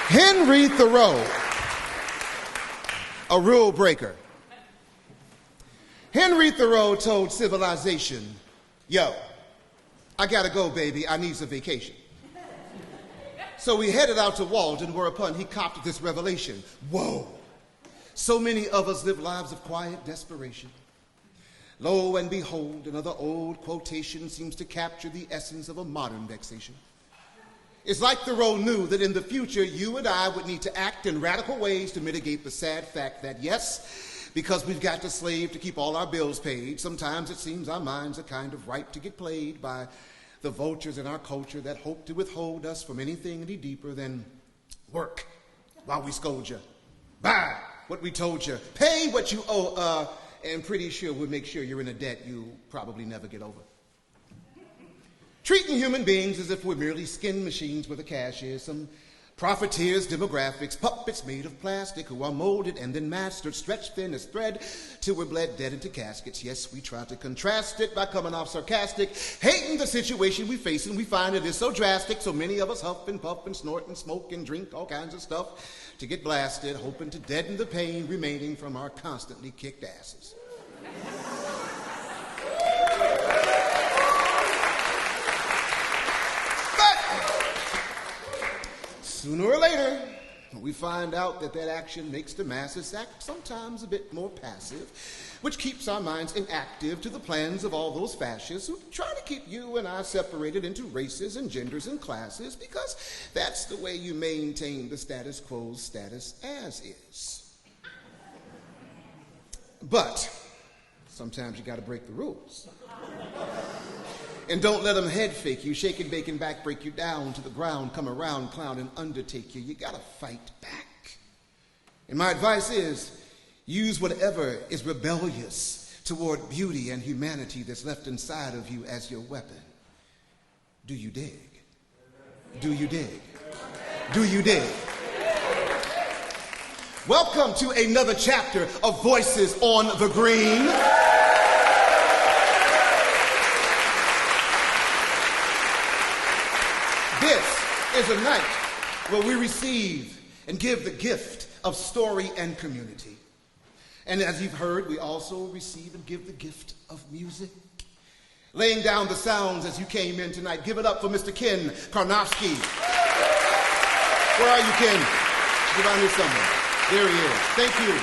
Henry Thoreau, a rule breaker. Henry Thoreau told civilization, yo, I gotta go, baby, I need some vacation. So we headed out to Walden, whereupon he copped this revelation. Whoa, so many of us live lives of quiet desperation. Lo and behold, another old quotation seems to capture the essence of a modern vexation. It's like Thoreau knew that in the future, you and I would need to act in radical ways to mitigate the sad fact that, yes, because we've got to slave to keep all our bills paid, sometimes it seems our minds are kind of ripe to get played by the vultures in our culture that hope to withhold us from anything any deeper than work while we scold you. Buy what we told you. Pay what you owe, and pretty sure we'll make sure you're in a debt you'll probably never get over. Treating human beings as if we're merely skin machines where the cash is, some profiteers, demographics, puppets made of plastic who are molded and then mastered, stretched thin as thread till we're bled dead into caskets. Yes, we try to contrast it by coming off sarcastic, hating the situation we face, and we find it is so drastic, so many of us huff and puff and snort and smoke and drink all kinds of stuff to get blasted, hoping to deaden the pain remaining from our constantly kicked asses. Sooner or later, we find out that that action makes the masses act sometimes a bit more passive, which keeps our minds inactive to the plans of all those fascists who try to keep you and I separated into races and genders and classes, because that's the way you maintain the status quo's status as is. But sometimes you got to break the rules. And don't let them head fake you, shake and bake and back break you down to the ground, come around, clown and undertake you. You gotta fight back. And my advice is, use whatever is rebellious toward beauty and humanity that's left inside of you as your weapon. Do you dig? Do you dig? Do you dig? Welcome to another chapter of Voices on the Green. This is a night where we receive and give the gift of story and community. And as you've heard, we also receive and give the gift of music. Laying down the sounds as you came in tonight, give it up for Mr. Ken Karnofsky. Where are you, Ken? He's around here somewhere. There he is. Thank you.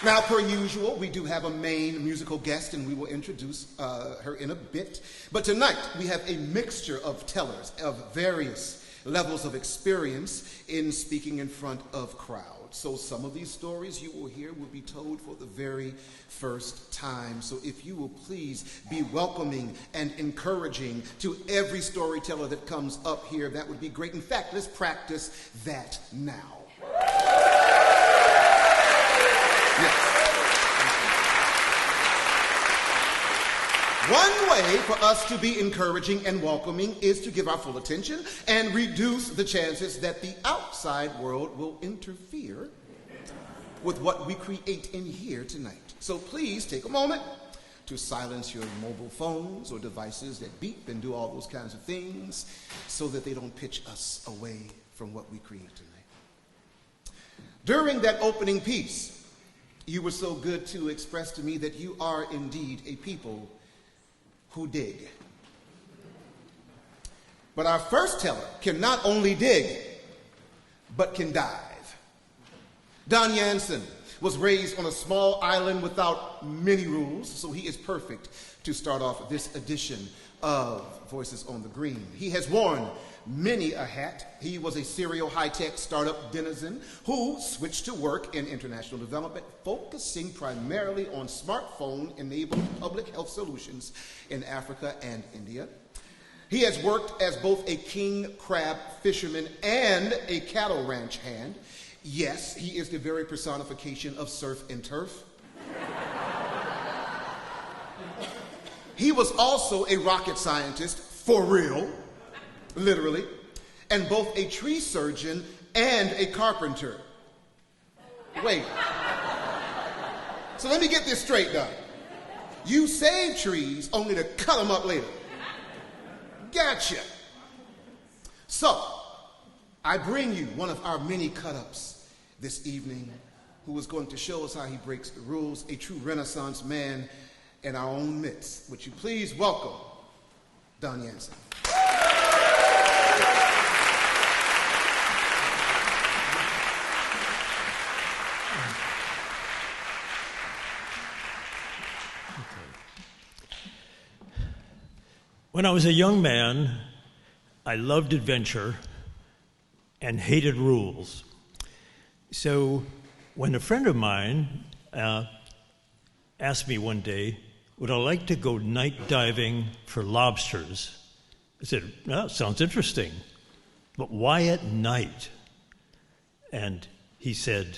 Now, per usual, we do have a main musical guest, and we will introduce her in a bit. But tonight, we have a mixture of tellers of various levels of experience in speaking in front of crowds. So some of these stories you will hear will be told for the very first time. So if you will please be welcoming and encouraging to every storyteller that comes up here, that would be great. In fact, let's practice that now. One way for us to be encouraging and welcoming is to give our full attention and reduce the chances that the outside world will interfere with what we create in here tonight. So please take a moment to silence your mobile phones or devices that beep and do all those kinds of things so that they don't pitch us away from what we create tonight. During that opening piece, you were so good to express to me that you are indeed a people who dig. But our first teller can not only dig, but can dive. Don Yansen was raised on a small island without many rules, so he is perfect to start off this edition of Voices on the Green. He has worn many a hat. He was a serial high-tech startup denizen who switched to work in international development, focusing primarily on smartphone-enabled public health solutions in Africa and India. He has worked as both a king crab fisherman and a cattle ranch hand. Yes, he is the very personification of surf and turf. He was also a rocket scientist, for real, literally, and both a tree surgeon and a carpenter. Wait. So let me get this straight, Doc. You save trees only to cut them up later. Gotcha. So, I bring you one of our many cut-ups this evening who is going to show us how he breaks the rules, a true Renaissance man in our own midst. Would you please welcome Don Yansen. When I was a young man, I loved adventure and hated rules. So when a friend of mine asked me one day, would I like to go night diving for lobsters? I said, well, sounds interesting, but why at night? And he said,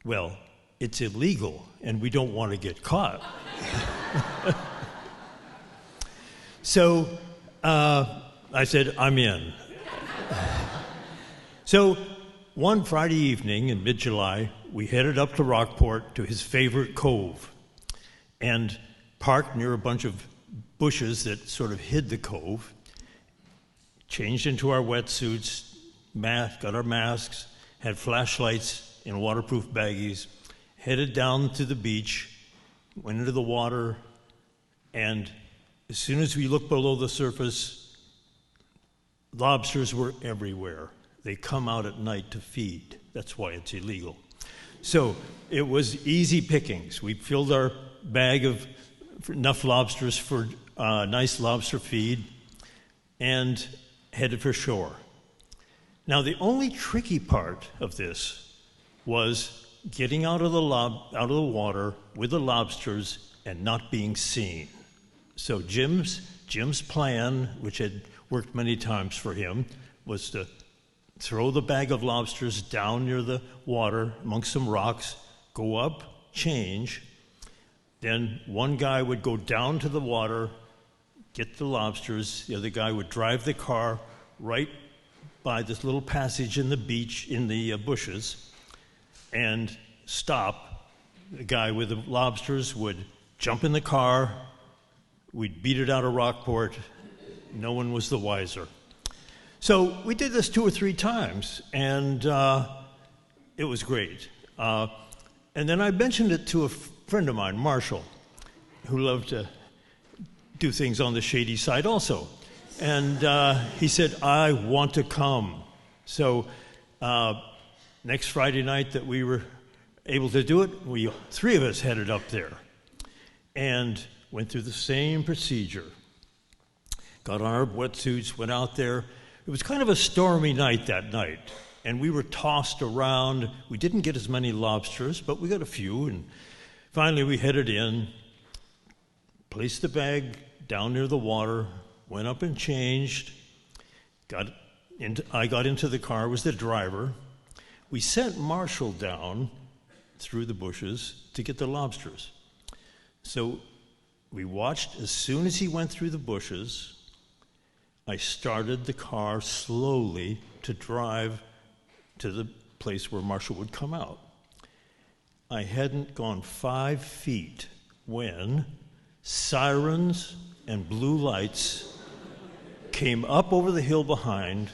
well, it's illegal and we don't want to get caught. So I said, I'm in. So one Friday evening in mid-July, we headed up to Rockport to his favorite cove and parked near a bunch of bushes that sort of hid the cove, changed into our wetsuits, got our masks, had flashlights in waterproof baggies, headed down to the beach, went into the water, and as soon as we looked below the surface, lobsters were everywhere. They come out at night to feed. That's why it's illegal. So it was easy pickings. We filled our bag of enough lobsters for a nice lobster feed and headed for shore. Now, the only tricky part of this was getting out of the water with the lobsters and not being seen. So Jim's plan, which had worked many times for him, was to throw the bag of lobsters down near the water amongst some rocks, go up, change. Then one guy would go down to the water, get the lobsters. The other guy would drive the car right by this little passage in the beach, in the bushes, and stop. The guy with the lobsters would jump in the car. We'd beat it out of Rockport. No one was the wiser. So we did this 2 or 3 times, and it was great. And then I mentioned it to a friend of mine, Marshall, who loved to do things on the shady side also. And he said, I want to come. So next Friday night that we were able to do it, 3 of us headed up there and went through the same procedure. Got on our wetsuits, went out there. It was kind of a stormy night that night, and we were tossed around. We didn't get as many lobsters, but we got a few, and finally we headed in, placed the bag down near the water, went up and changed. I got into the car, was the driver. We sent Marshall down through the bushes to get the lobsters. So we watched as soon as he went through the bushes. I started the car slowly to drive to the place where Marshall would come out. I hadn't gone 5 feet when sirens and blue lights came up over the hill behind.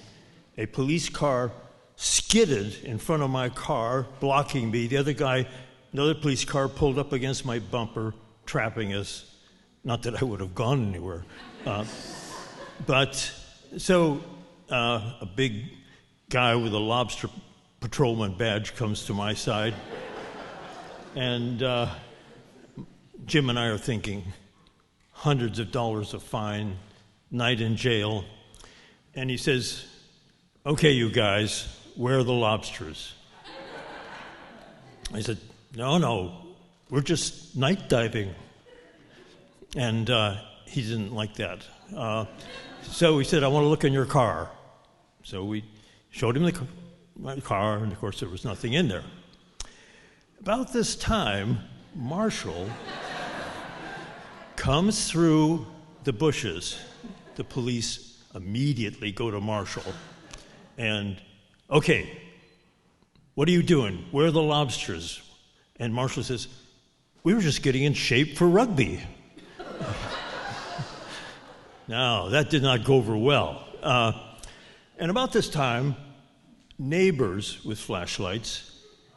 A police car skidded in front of my car, blocking me. Another police car pulled up against my bumper, trapping us. Not that I would have gone anywhere. But so a big guy with a lobster patrolman badge comes to my side. And Jim and I are thinking hundreds of dollars of fine, night in jail. And he says, okay, you guys, where are the lobsters? I said, no, we're just night diving. And he didn't like that. So he said, I want to look in your car. So we showed him my car, and of course there was nothing in there. About this time, Marshall comes through the bushes. The police immediately go to Marshall. And, okay, what are you doing? Where are the lobsters? And Marshall says, we were just getting in shape for rugby. Now, that did not go over well. And about this time, neighbors with flashlights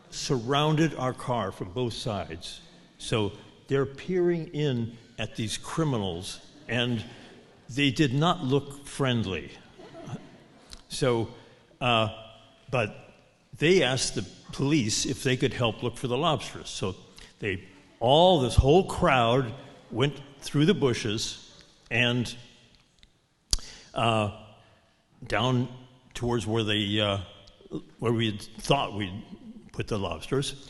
surrounded our car from both sides. So they're peering in at these criminals, and they did not look friendly. So, but they asked the police if they could help look for the lobsters. So this whole crowd went through the bushes and down towards where we had thought we'd put the lobsters,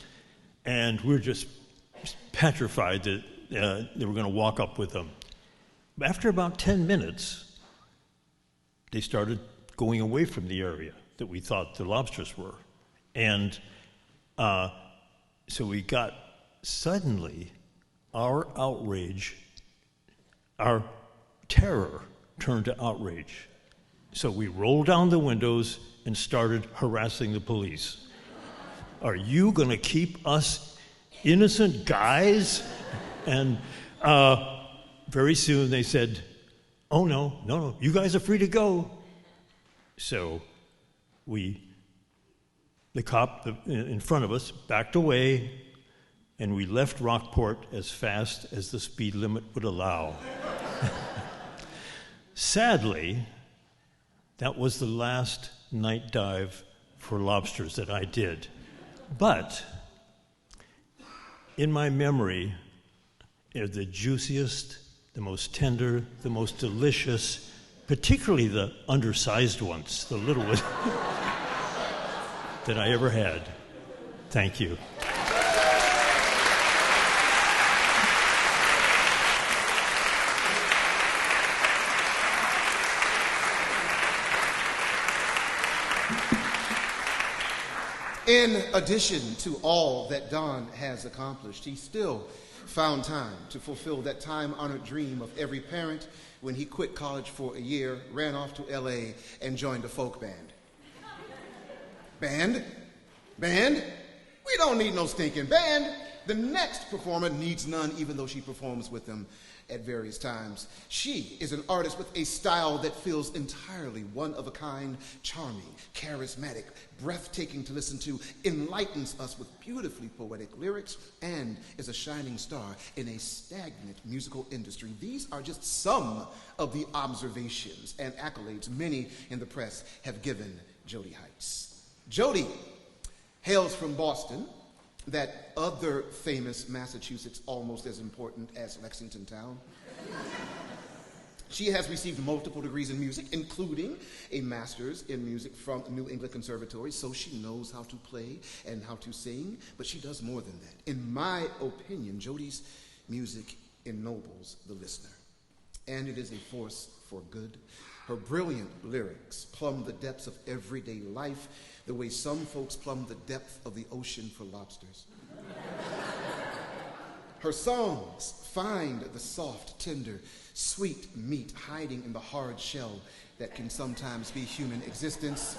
and we were just petrified that they were going to walk up with them. After about 10 minutes, they started going away from the area that we thought the lobsters were. And so we got, suddenly, our outrage, our terror turned to outrage. So we rolled down the windows and started harassing the police. Are you going to keep us innocent guys? And very soon they said, oh, no, you guys are free to go. So the cop in front of us backed away, and we left Rockport as fast as the speed limit would allow. Sadly, that was the last night dive for lobsters that I did. But in my memory are the juiciest, the most tender, the most delicious, particularly the undersized ones, the little ones, that I ever had. Thank you. In addition to all that Don has accomplished, he still found time to fulfill that time-honored dream of every parent when he quit college for a year, ran off to L.A., and joined a folk band. Band? We don't need no stinking band. The next performer needs none, even though she performs with them at various times. She is an artist with a style that feels entirely one of a kind, charming, charismatic, breathtaking to listen to, enlightens us with beautifully poetic lyrics, and is a shining star in a stagnant musical industry. These are just some of the observations and accolades many in the press have given Jody Heights. Jody hails from Boston, that other famous Massachusetts, almost as important as Lexington town. She has received multiple degrees in music, including a master's in music from New England Conservatory, so she knows how to play and how to sing, but she does more than that. In my opinion, Jody's music ennobles the listener, and it is a force for good. Her brilliant lyrics plumb the depths of everyday life, the way some folks plumb the depth of the ocean for lobsters. Her songs find the soft, tender, sweet meat hiding in the hard shell that can sometimes be human existence.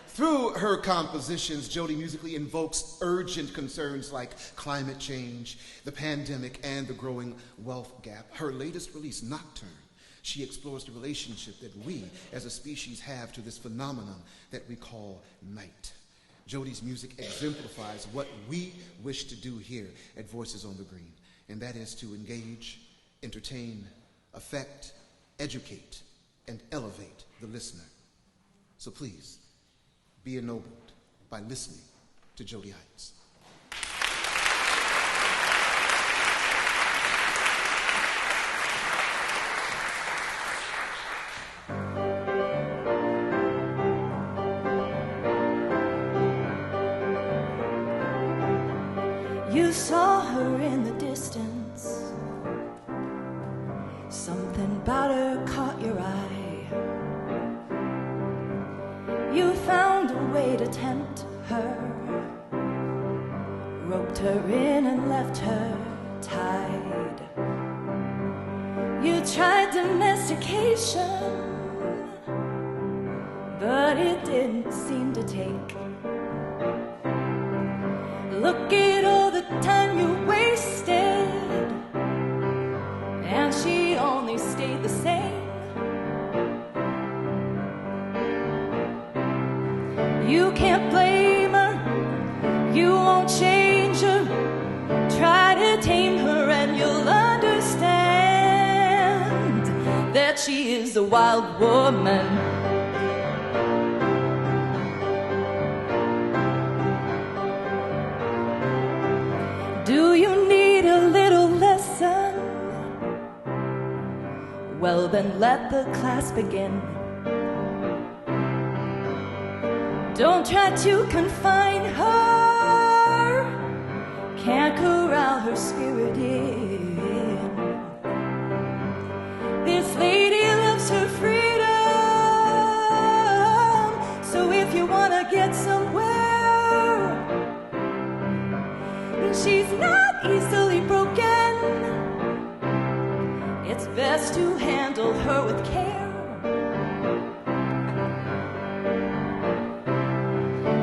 Through her compositions, Jody musically invokes urgent concerns like climate change, the pandemic, and the growing wealth gap. Her latest release, Nocturne, she explores the relationship that we as a species have to this phenomenon that we call night. Jody's music exemplifies what we wish to do here at Voices on the Green, and that is to engage, entertain, affect, educate, and elevate the listener. So please, be ennobled by listening to Jody Heights. You saw her in the distance. Something about her caught your eye. You found a way to tempt her, roped her in and left her tied. You tried domestication, but it didn't seem to take. Look at all the time you wasted, and she only stayed the same. You can't blame her, you won't change her. Try to tame her and you'll understand that she is a wild woman. Do you need a little lesson? Well, then let the class begin. Don't try to confine her. Can't corral her spirit in. This lady loves her freedom. So if you want to get somewhere, she's not easily broken. It's best to handle her with care.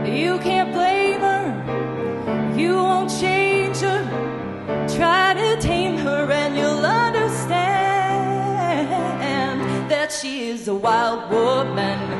You can't blame her, you won't change her. Try to tame her and you'll understand that she is a wild woman.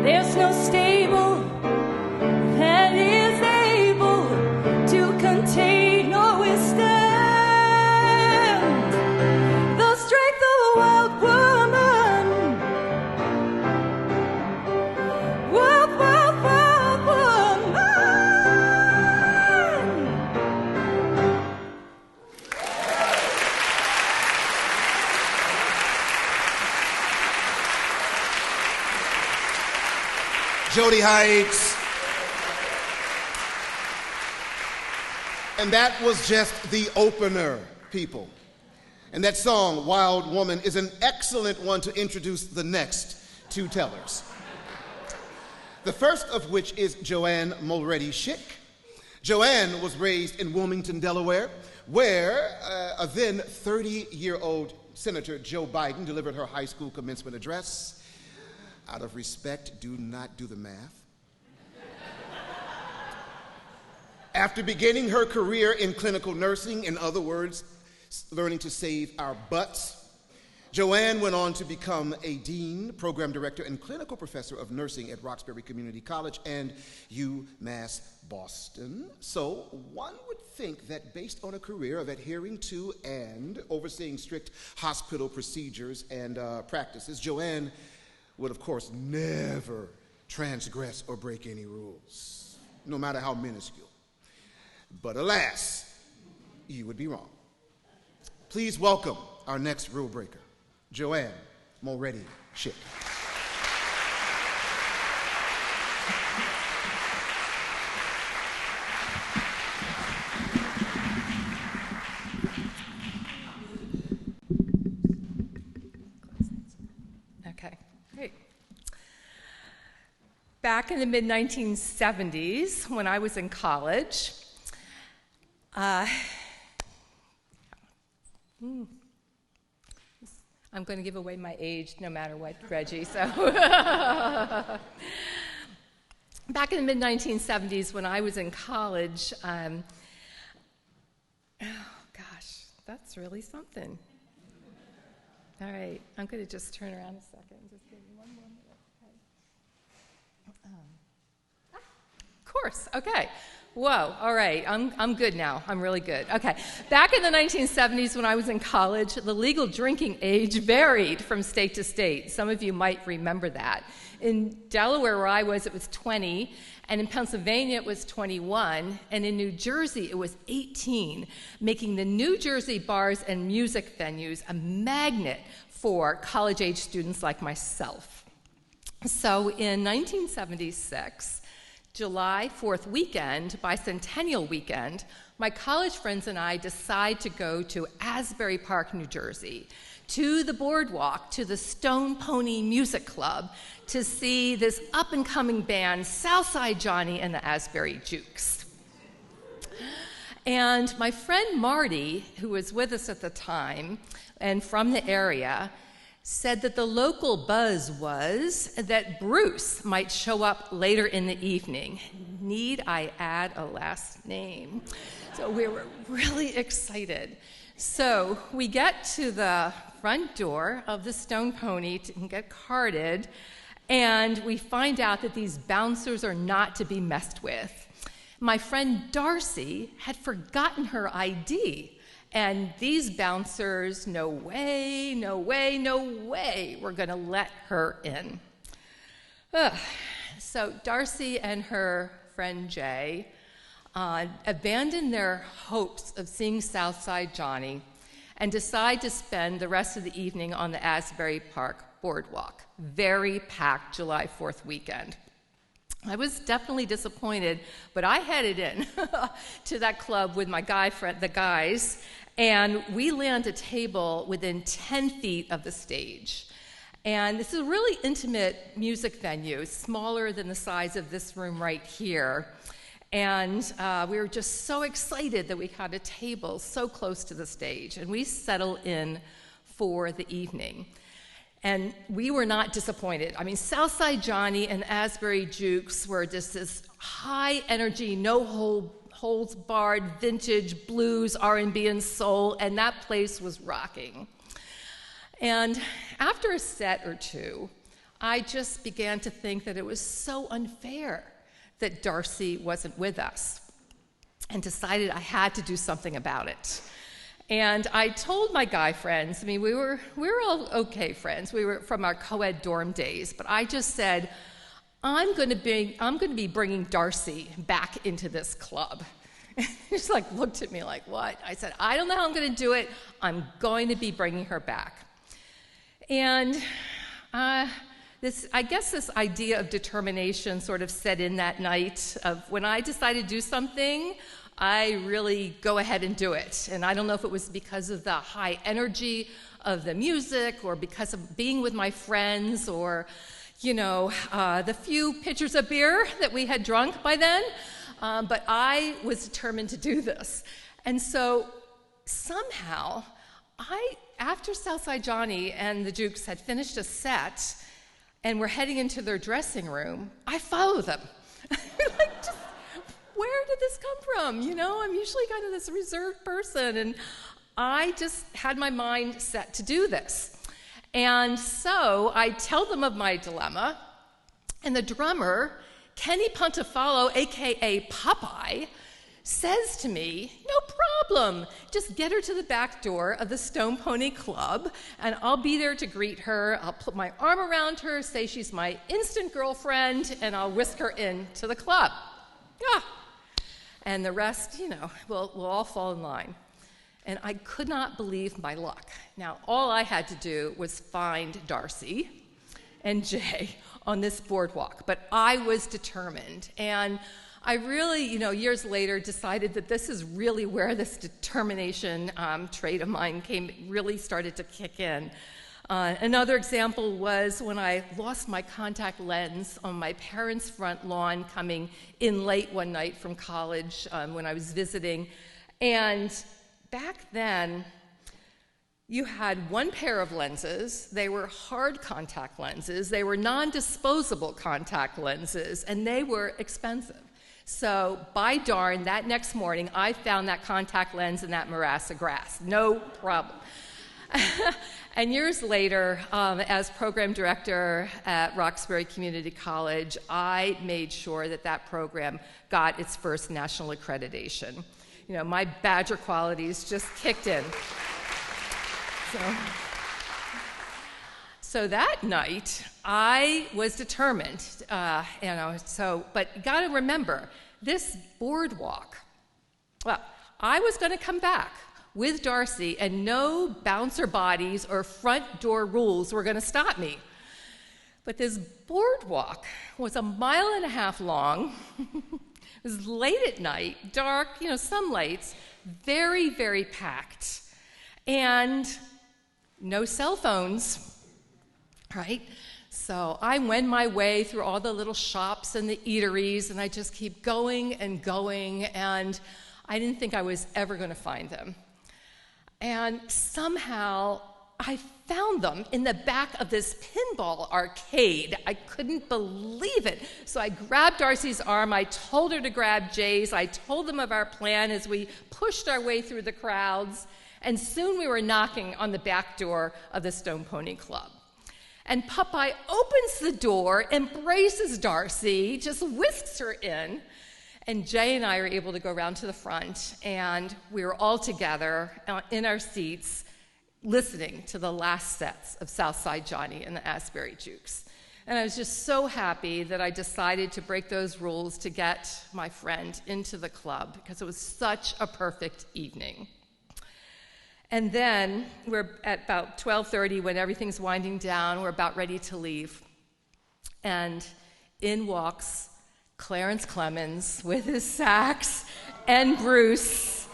There's no stable that is able to contain or withstand the strength of a wild woman. Wild, wild, wild woman. Jody Heights. And that was just the opener, people. And that song, Wild Woman, is an excellent one to introduce the next two tellers. The first of which is JoAnn Multready-Shick. JoAnn was raised in Wilmington, Delaware, where a then 30-year-old Senator Joe Biden delivered her high school commencement address. Out of respect, do not do the math. After beginning her career in clinical nursing, in other words, learning to save our butts, JoAnn went on to become a dean, program director, and clinical professor of nursing at Roxbury Community College and UMass Boston. So one would think that based on a career of adhering to and overseeing strict hospital procedures and practices, JoAnn would, of course, never transgress or break any rules, no matter how minuscule. But alas, you would be wrong. Please welcome our next rule breaker, JoAnn Multready-Shick. Okay, great. Back in the mid-1970s, when I was in college, I'm going to give away my age no matter what, Reggie. So, back in the mid-1970s, when I was in college, oh gosh, that's really something. All right, I'm going to just turn around a second. Just give me one more minute. Okay. Of course. Okay. Whoa, all right, I'm good now. I'm really good. Okay, back in the 1970s when I was in college, the legal drinking age varied from state to state. Some of you might remember that. In Delaware, where I was, it was 20, and in Pennsylvania, it was 21, and in New Jersey, it was 18, making the New Jersey bars and music venues a magnet for college-age students like myself. So in 1976, July 4th weekend, bicentennial weekend, my college friends and I decide to go to Asbury Park, New Jersey, to the boardwalk, to the Stone Pony Music Club, to see this up-and-coming band, Southside Johnny and the Asbury Jukes. And my friend Marty, who was with us at the time and from the area, said that the local buzz was that Bruce might show up later in the evening. Need I add a last name? So we were really excited. So we get to the front door of the Stone Pony and get carded, and we find out that these bouncers are not to be messed with. My friend Darcy had forgotten her ID, and these bouncers, no way, no way, no way, were going to let her in. So Darcy and her friend Jay abandon their hopes of seeing Southside Johnny and decide to spend the rest of the evening on the Asbury Park boardwalk. Very packed July 4th weekend. I was definitely disappointed, but I headed in to that club with my the guys, and we land a table within 10 feet of the stage. And this is a really intimate music venue, smaller than the size of this room right here. And we were just so excited that we had a table so close to the stage, and we settle in for the evening. And we were not disappointed. I mean, Southside Johnny and Asbury Jukes were just this high energy, no holds barred, vintage blues, R&B, and soul, and that place was rocking. And after a set or two, I just began to think that it was so unfair that Darcy wasn't with us, and decided I had to do something about it. And I told my guy friends, I mean, we were all okay friends. We were from our co-ed dorm days, but I just said, I'm going to be bringing Darcy back into this club. He just like looked at me like, what? I said, I don't know how I'm going to do it. I'm going to be bringing her back. And I guess this idea of determination sort of set in that night of when I decided to do something, I really go ahead and do it. And I don't know if it was because of the high energy of the music or because of being with my friends or, the few pitchers of beer that we had drunk by then. But I was determined to do this. And so somehow, after Southside Johnny and the Jukes had finished a set and were heading into their dressing room, I followed them. Where did this come from? I'm usually kind of this reserved person, and I just had my mind set to do this. And so I tell them of my dilemma, and the drummer, Kenny Puntafalo, a.k.a. Popeye, says to me, no problem, just get her to the back door of the Stone Pony Club, and I'll be there to greet her. I'll put my arm around her, say she's my instant girlfriend, and I'll whisk her into the club. And the rest, will all fall in line. And I could not believe my luck. Now, all I had to do was find Darcy and Jay on this boardwalk, but I was determined. And I really, years later, decided that this is really where this determination trait of mine really started to kick in. Another example was when I lost my contact lens on my parents' front lawn coming in late one night from college when I was visiting. And back then, you had one pair of lenses. They were hard contact lenses. They were non-disposable contact lenses, and they were expensive. So by darn, that next morning, I found that contact lens in that morass of grass. No problem. And years later, as program director at Roxbury Community College, I made sure that program got its first national accreditation. My Badger qualities just kicked in. So that night, I was determined, but you gotta remember, this boardwalk, I was gonna come back with Darcy, and no bouncer bodies or front door rules were gonna stop me. But this boardwalk was 1.5 miles long. It was late at night, dark, some lights, very, very packed. And no cell phones, right? So I wend my way through all the little shops and the eateries, and I just keep going, and I didn't think I was ever going to find them. And somehow I found them in the back of this pinball arcade. I couldn't believe it. So I grabbed Darcy's arm, I told her to grab Jay's, I told them of our plan as we pushed our way through the crowds, and soon we were knocking on the back door of the Stone Pony Club. And Popeye opens the door, embraces Darcy, just whisks her in, and Jay and I are able to go around to the front, and we were all together in our seats listening to the last sets of Southside Johnny and the Asbury Jukes. And I was just so happy that I decided to break those rules to get my friend into the club, because it was such a perfect evening. And then we're at about 12:30 when everything's winding down, we're about ready to leave. And in walks Clarence Clemens with his sax and Bruce.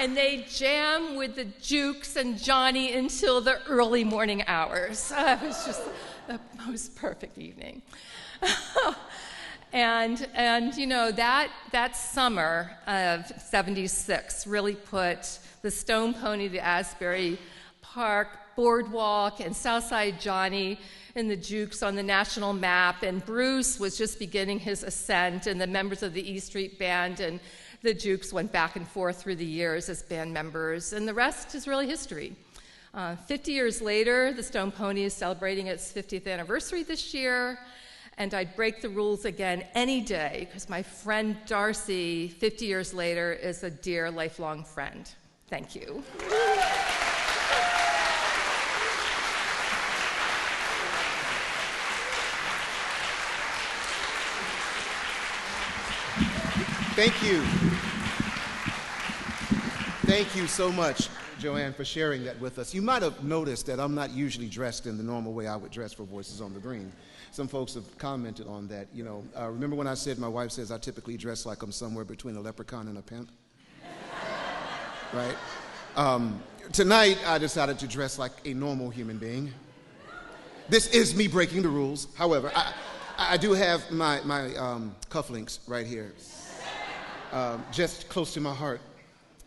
And they jam with the Jukes and Johnny until the early morning hours. It was just the most perfect evening. And you know, that summer of '76 really put the Stone Pony, the Asbury Park Boardwalk, and Southside Johnny and the Jukes on the national map, and Bruce was just beginning his ascent, and the members of the E Street Band and the Jukes went back and forth through the years as band members, and the rest is really history. 50 years later, the Stone Pony is celebrating its 50th anniversary this year, and I'd break the rules again any day, because my friend Darcy, 50 years later, is a dear lifelong friend. Thank you. Thank you. Thank you so much, JoAnn, for sharing that with us. You might have noticed that I'm not usually dressed in the normal way I would dress for Voices on the Green. Some folks have commented on that. You know, remember when I said my wife says I typically dress like I'm somewhere between a leprechaun and a pimp? Right? Tonight, I decided to dress like a normal human being. This is me breaking the rules. However, I do have my cufflinks right here. Just close to my heart.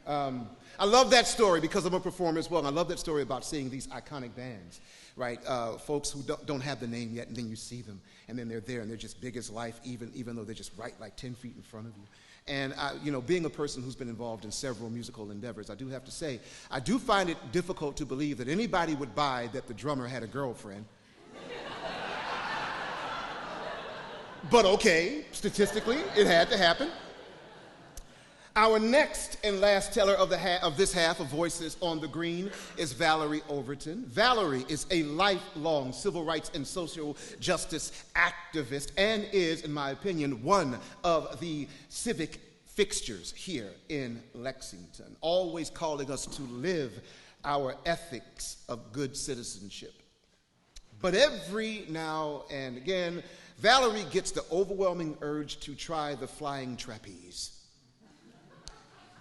I love that story because I'm a performer as well. And I love that story about seeing these iconic bands, right? Folks who don't have the name yet, and then you see them, and then they're there, and they're just big as life, even though they're just right like 10 feet in front of you. And, you know, being a person who's been involved in several musical endeavors, I do have to say, I do find it difficult to believe that anybody would buy that the drummer had a girlfriend. But okay, statistically, it had to happen. Our next and last teller of this half of Voices on the Green is Valerie Overton. Valerie is a lifelong civil rights and social justice activist and is, in my opinion, one of the civic fixtures here in Lexington, always calling us to live our ethics of good citizenship. But every now and again, Valerie gets the overwhelming urge to try the flying trapeze.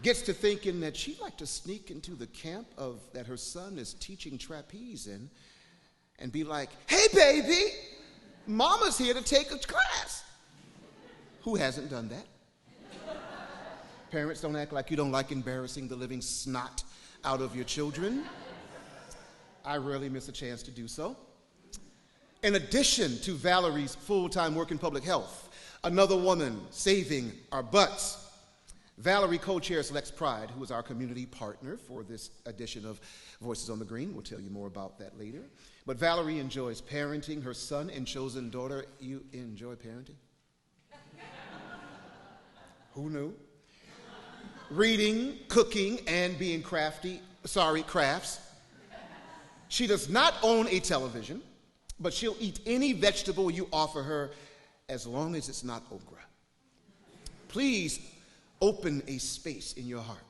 Gets to thinking that she'd like to sneak into the camp that her son is teaching trapeze in and be like, "Hey, baby, Mama's here to take a class." Who hasn't done that? Parents, don't act like you don't like embarrassing the living snot out of your children. I rarely miss a chance to do so. In addition to Valerie's full-time work in public health, another woman saving our butts, Valerie co-chairs Lex Pride, who is our community partner for this edition of Voices on the Green. We'll tell you more about that later. But Valerie enjoys parenting her son and chosen daughter. You enjoy parenting? Who knew? Reading, cooking, and being crafts. She does not own a television, but she'll eat any vegetable you offer her as long as it's not okra. Please open a space in your heart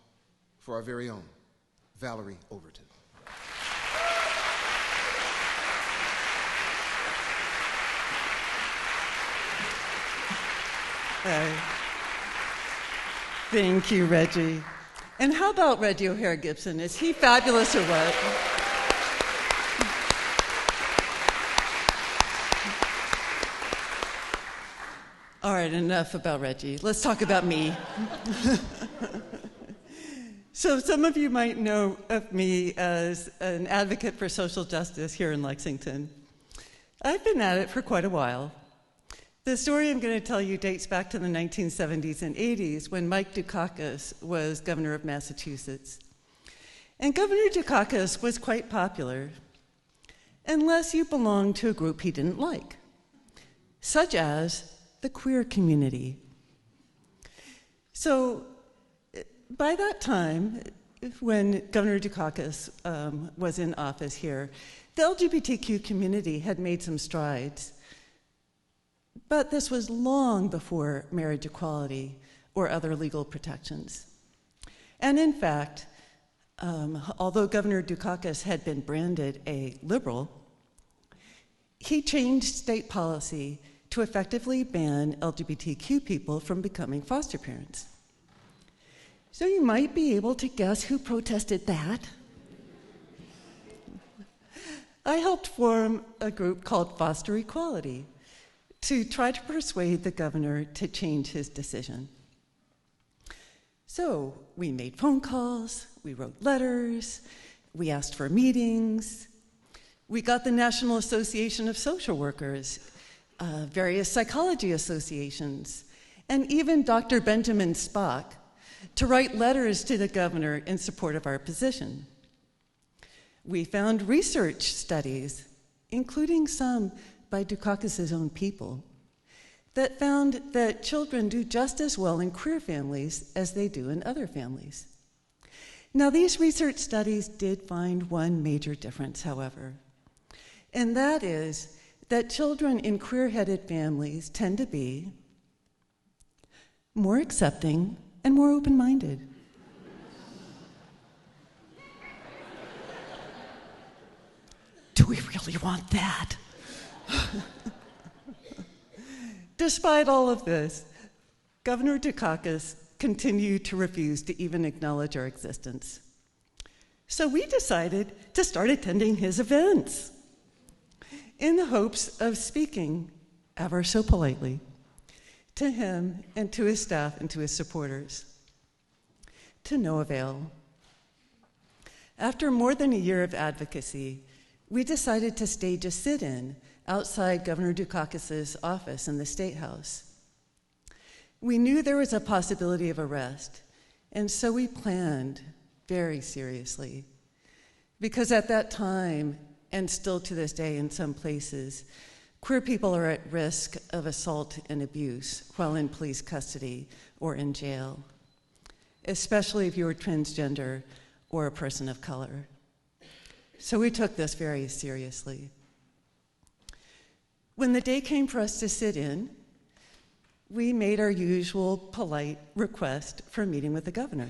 for our very own Valerie Overton. Thank you, Reggie. And how about Reggie O'Hara Gibson? Is he fabulous or what? All right, enough about Reggie. Let's talk about me. So some of you might know of me as an advocate for social justice here in Lexington. I've been at it for quite a while. The story I'm going to tell you dates back to the 1970s and 80s when Mike Dukakis was governor of Massachusetts. And Governor Dukakis was quite popular, unless you belonged to a group he didn't like, such as the queer community. So by that time, when Governor Dukakis was in office here, the LGBTQ community had made some strides. But this was long before marriage equality or other legal protections. And in fact, although Governor Dukakis had been branded a liberal, he changed state policy to effectively ban LGBTQ people from becoming foster parents. So you might be able to guess who protested that. I helped form a group called Foster Equality to try to persuade the governor to change his decision. So we made phone calls, we wrote letters, we asked for meetings, we got the National Association of Social Workers, various psychology associations, and even Dr. Benjamin Spock to write letters to the governor in support of our position. We found research studies, including some by Dukakis' own people, that found that children do just as well in queer families as they do in other families. Now, these research studies did find one major difference, however, and that is that children in queer-headed families tend to be more accepting and more open-minded. Do we really want that? Despite all of this, Governor Dukakis continued to refuse to even acknowledge our existence. So we decided to start attending his events in the hopes of speaking, ever so politely, to him and to his staff and to his supporters. To no avail. After more than a year of advocacy, we decided to stage a sit-in outside Governor Dukakis' office in the State House. We knew there was a possibility of arrest, and so we planned very seriously. Because at that time, and still to this day in some places, queer people are at risk of assault and abuse while in police custody or in jail, especially if you were transgender or a person of color. So we took this very seriously. When the day came for us to sit in, we made our usual polite request for a meeting with the governor.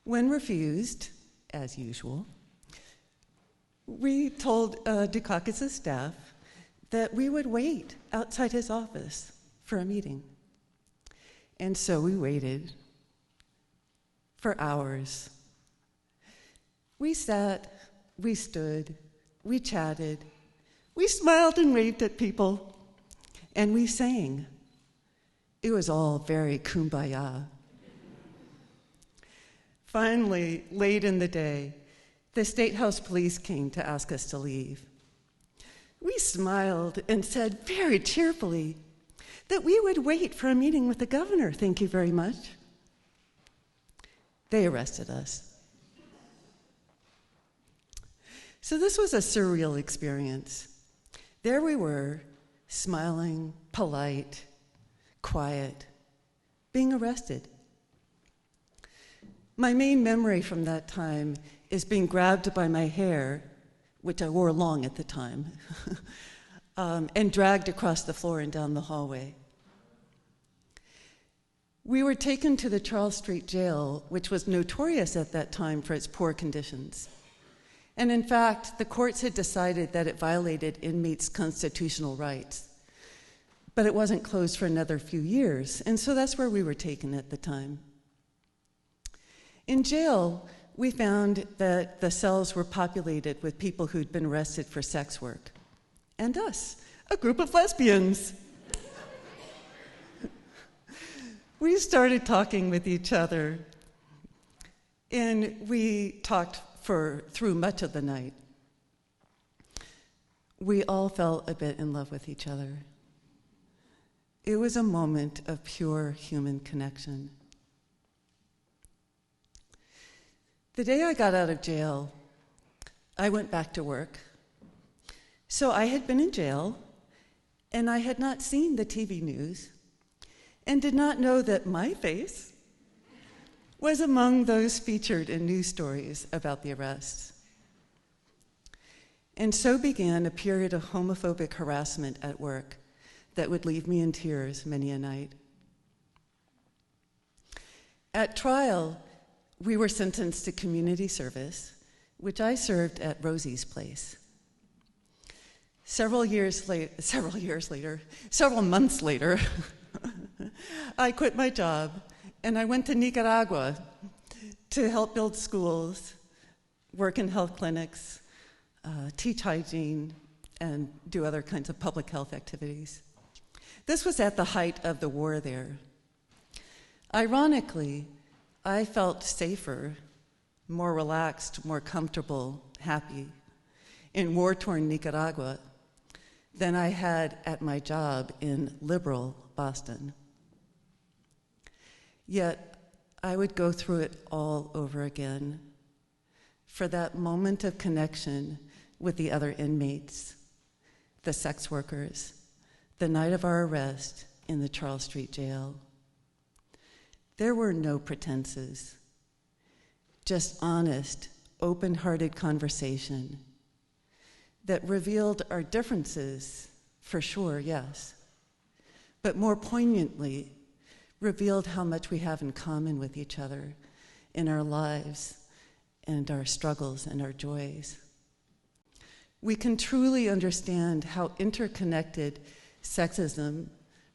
When refused, as usual, we told Dukakis' staff that we would wait outside his office for a meeting. And so we waited for hours. We sat, we stood, we chatted, we smiled and waved at people, and we sang. It was all very kumbaya. Finally, late in the day, the State House police came to ask us to leave. We smiled and said very cheerfully that we would wait for a meeting with the governor, thank you very much. They arrested us. So this was a surreal experience. There we were, smiling, polite, quiet, being arrested. My main memory from that time is being grabbed by my hair, which I wore long at the time, and dragged across the floor and down the hallway. We were taken to the Charles Street Jail, which was notorious at that time for its poor conditions. And in fact, the courts had decided that it violated inmates' constitutional rights. But it wasn't closed for another few years, and so that's where we were taken at the time. In jail, we found that the cells were populated with people who'd been arrested for sex work. And us, a group of lesbians. We started talking with each other, and we talked through much of the night. We all fell a bit in love with each other. It was a moment of pure human connection. The day I got out of jail, I went back to work. So I had been in jail, and I had not seen the TV news, and did not know that my face was among those featured in news stories about the arrests. And so began a period of homophobic harassment at work that would leave me in tears many a night. At trial, we were sentenced to community service, which I served at Rosie's Place. Several months later, I quit my job and I went to Nicaragua to help build schools, work in health clinics, teach hygiene, and do other kinds of public health activities. This was at the height of the war there. Ironically, I felt safer, more relaxed, more comfortable, happy in war-torn Nicaragua than I had at my job in liberal Boston. Yet, I would go through it all over again for that moment of connection with the other inmates, the sex workers, the night of our arrest in the Charles Street jail. There were no pretenses, just honest, open-hearted conversation that revealed our differences, for sure, yes, but more poignantly, revealed how much we have in common with each other in our lives and our struggles and our joys. We can truly understand how interconnected sexism,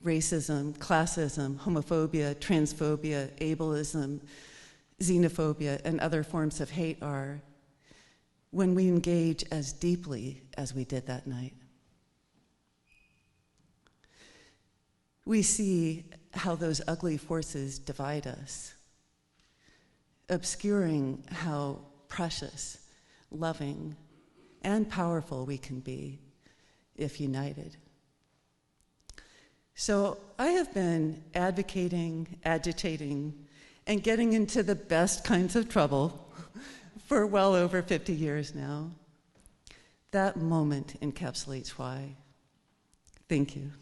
racism, classism, homophobia, transphobia, ableism, xenophobia, and other forms of hate are when we engage as deeply as we did that night. We see how those ugly forces divide us, obscuring how precious, loving, and powerful we can be if united. So I have been advocating, agitating, and getting into the best kinds of trouble for well over 50 years now. That moment encapsulates why. Thank you.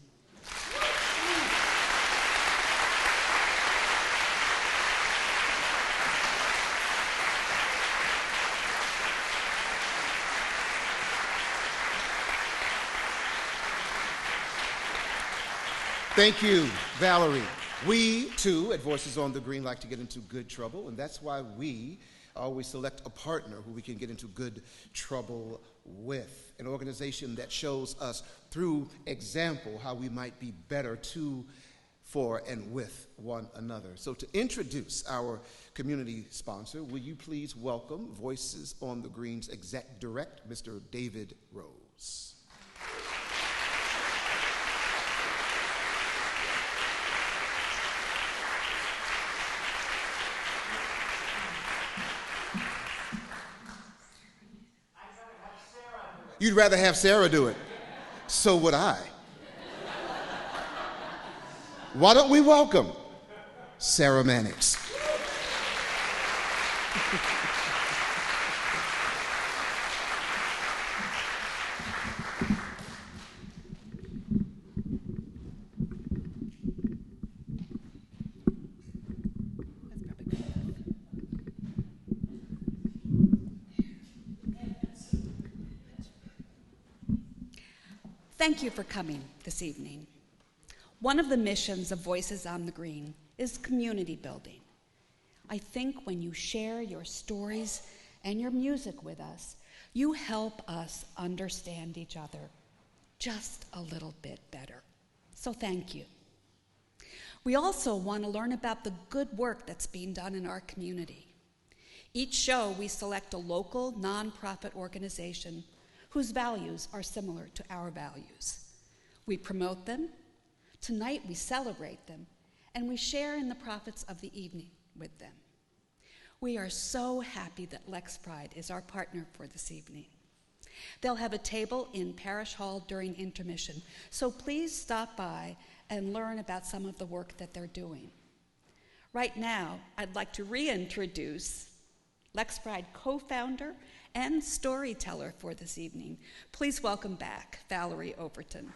Thank you, Valerie. We, too, at Voices on the Green, like to get into good trouble, and that's why we always select a partner who we can get into good trouble with, an organization that shows us through example how we might be better to, for, and with one another. So to introduce our community sponsor, will you please welcome Voices on the Green's Exec Direct, Mr. David Rose. You'd rather have Sarah do it. So would I. Why don't we welcome Sarah Mannix? Thank you for coming this evening. One of the missions of Voices on the Green is community building. I think when you share your stories and your music with us, you help us understand each other just a little bit better. So thank you. We also want to learn about the good work that's being done in our community. Each show, we select a local nonprofit organization whose values are similar to our values. We promote them. Tonight, we celebrate them, and we share in the profits of the evening with them. We are so happy that Lex Pride is our partner for this evening. They'll have a table in Parish Hall during intermission, so please stop by and learn about some of the work that they're doing. Right now, I'd like to reintroduce Lex Pride co-founder and storyteller for this evening. Please welcome back Valerie Overton.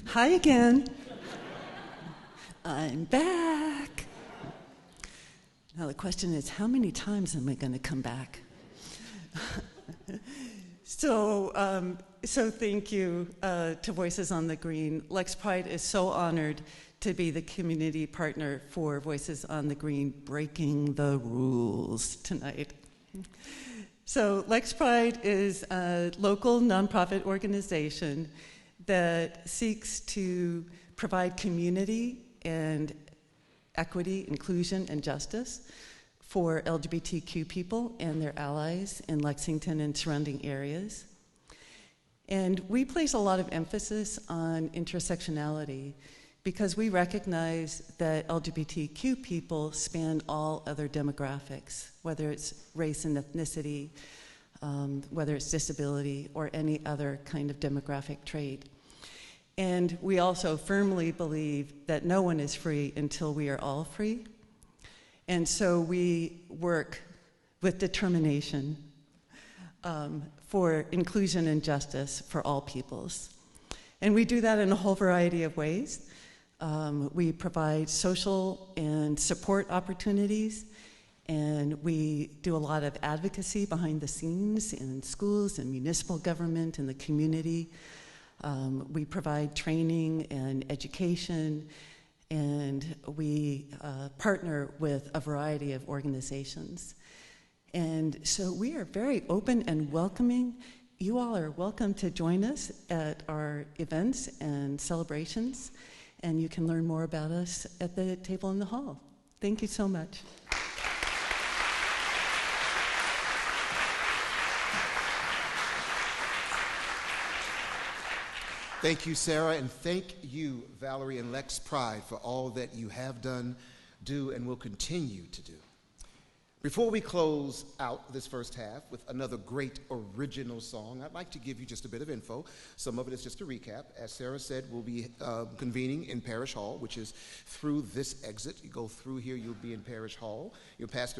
Hi again. I'm back. Now the question is, how many times am I going to come back? So thank you to Voices on the Green. Lex Pride is so honored to be the community partner for Voices on the Green, breaking the rules tonight. So Lex Pride is a local nonprofit organization that seeks to provide community and equity, inclusion, and justice for LGBTQ people and their allies in Lexington and surrounding areas. And we place a lot of emphasis on intersectionality because we recognize that LGBTQ people span all other demographics, whether it's race and ethnicity, whether it's disability, or any other kind of demographic trait. And we also firmly believe that no one is free until we are all free. And so we work with determination for inclusion and justice for all peoples. And we do that in a whole variety of ways. We provide social and support opportunities, and we do a lot of advocacy behind the scenes in schools and municipal government and the community. We provide training and education, and we partner with a variety of organizations. And so we are very open and welcoming. You all are welcome to join us at our events and celebrations, and you can learn more about us at the table in the hall. Thank you so much. Thank you, Sarah, and thank you, Valerie and Lex Pride, for all that you have done, do, and will continue to do. Before we close out this first half with another great original song, I'd like to give you just a bit of info. Some of it is just a recap. As Sarah said, we'll be convening in Parish Hall, which is through this exit. You go through here, you'll be in Parish Hall. You'll pass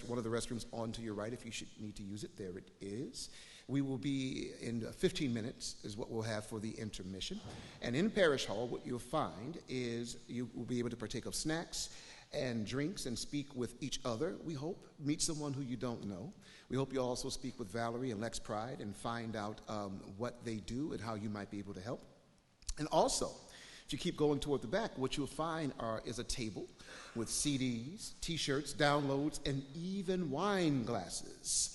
one of the restrooms on to your right if you should need to use it. There it is. We will be in 15 minutes is what we'll have for the intermission. And in Parish Hall, what you'll find is you will be able to partake of snacks and drinks and speak with each other, we hope. Meet someone who you don't know. We hope you'll also speak with Valerie and Lex Pride and find out what they do and how you might be able to help. And also, if you keep going toward the back, what you'll find is a table with CDs, T-shirts, downloads, and even wine glasses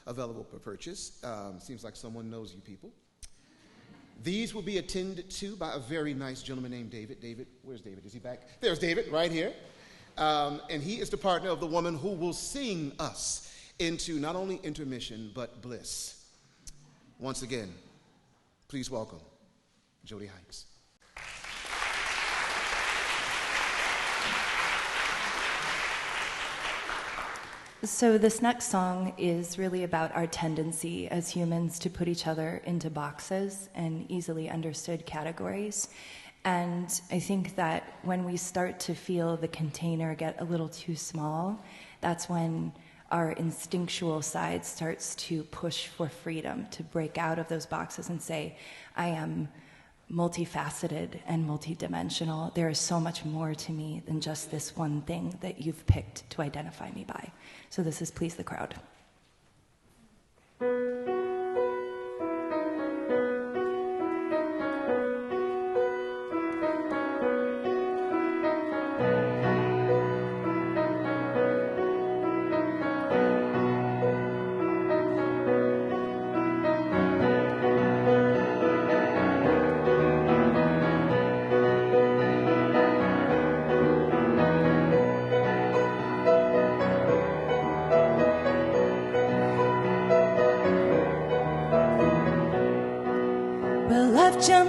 available for purchase. Seems like someone knows you people. These will be attended to by a very nice gentleman named David. David, where's David? Is he back? There's David, right here. And he is the partner of the woman who will sing us into not only intermission, but bliss. Once again, please welcome Jody Hikes. So this next song is really about our tendency as humans to put each other into boxes and easily understood categories. And I think that when we start to feel the container get a little too small, that's when our instinctual side starts to push for freedom, to break out of those boxes and say, I am multifaceted and multidimensional. There is so much more to me than just this one thing that you've picked to identify me by. So this is Please the Crowd.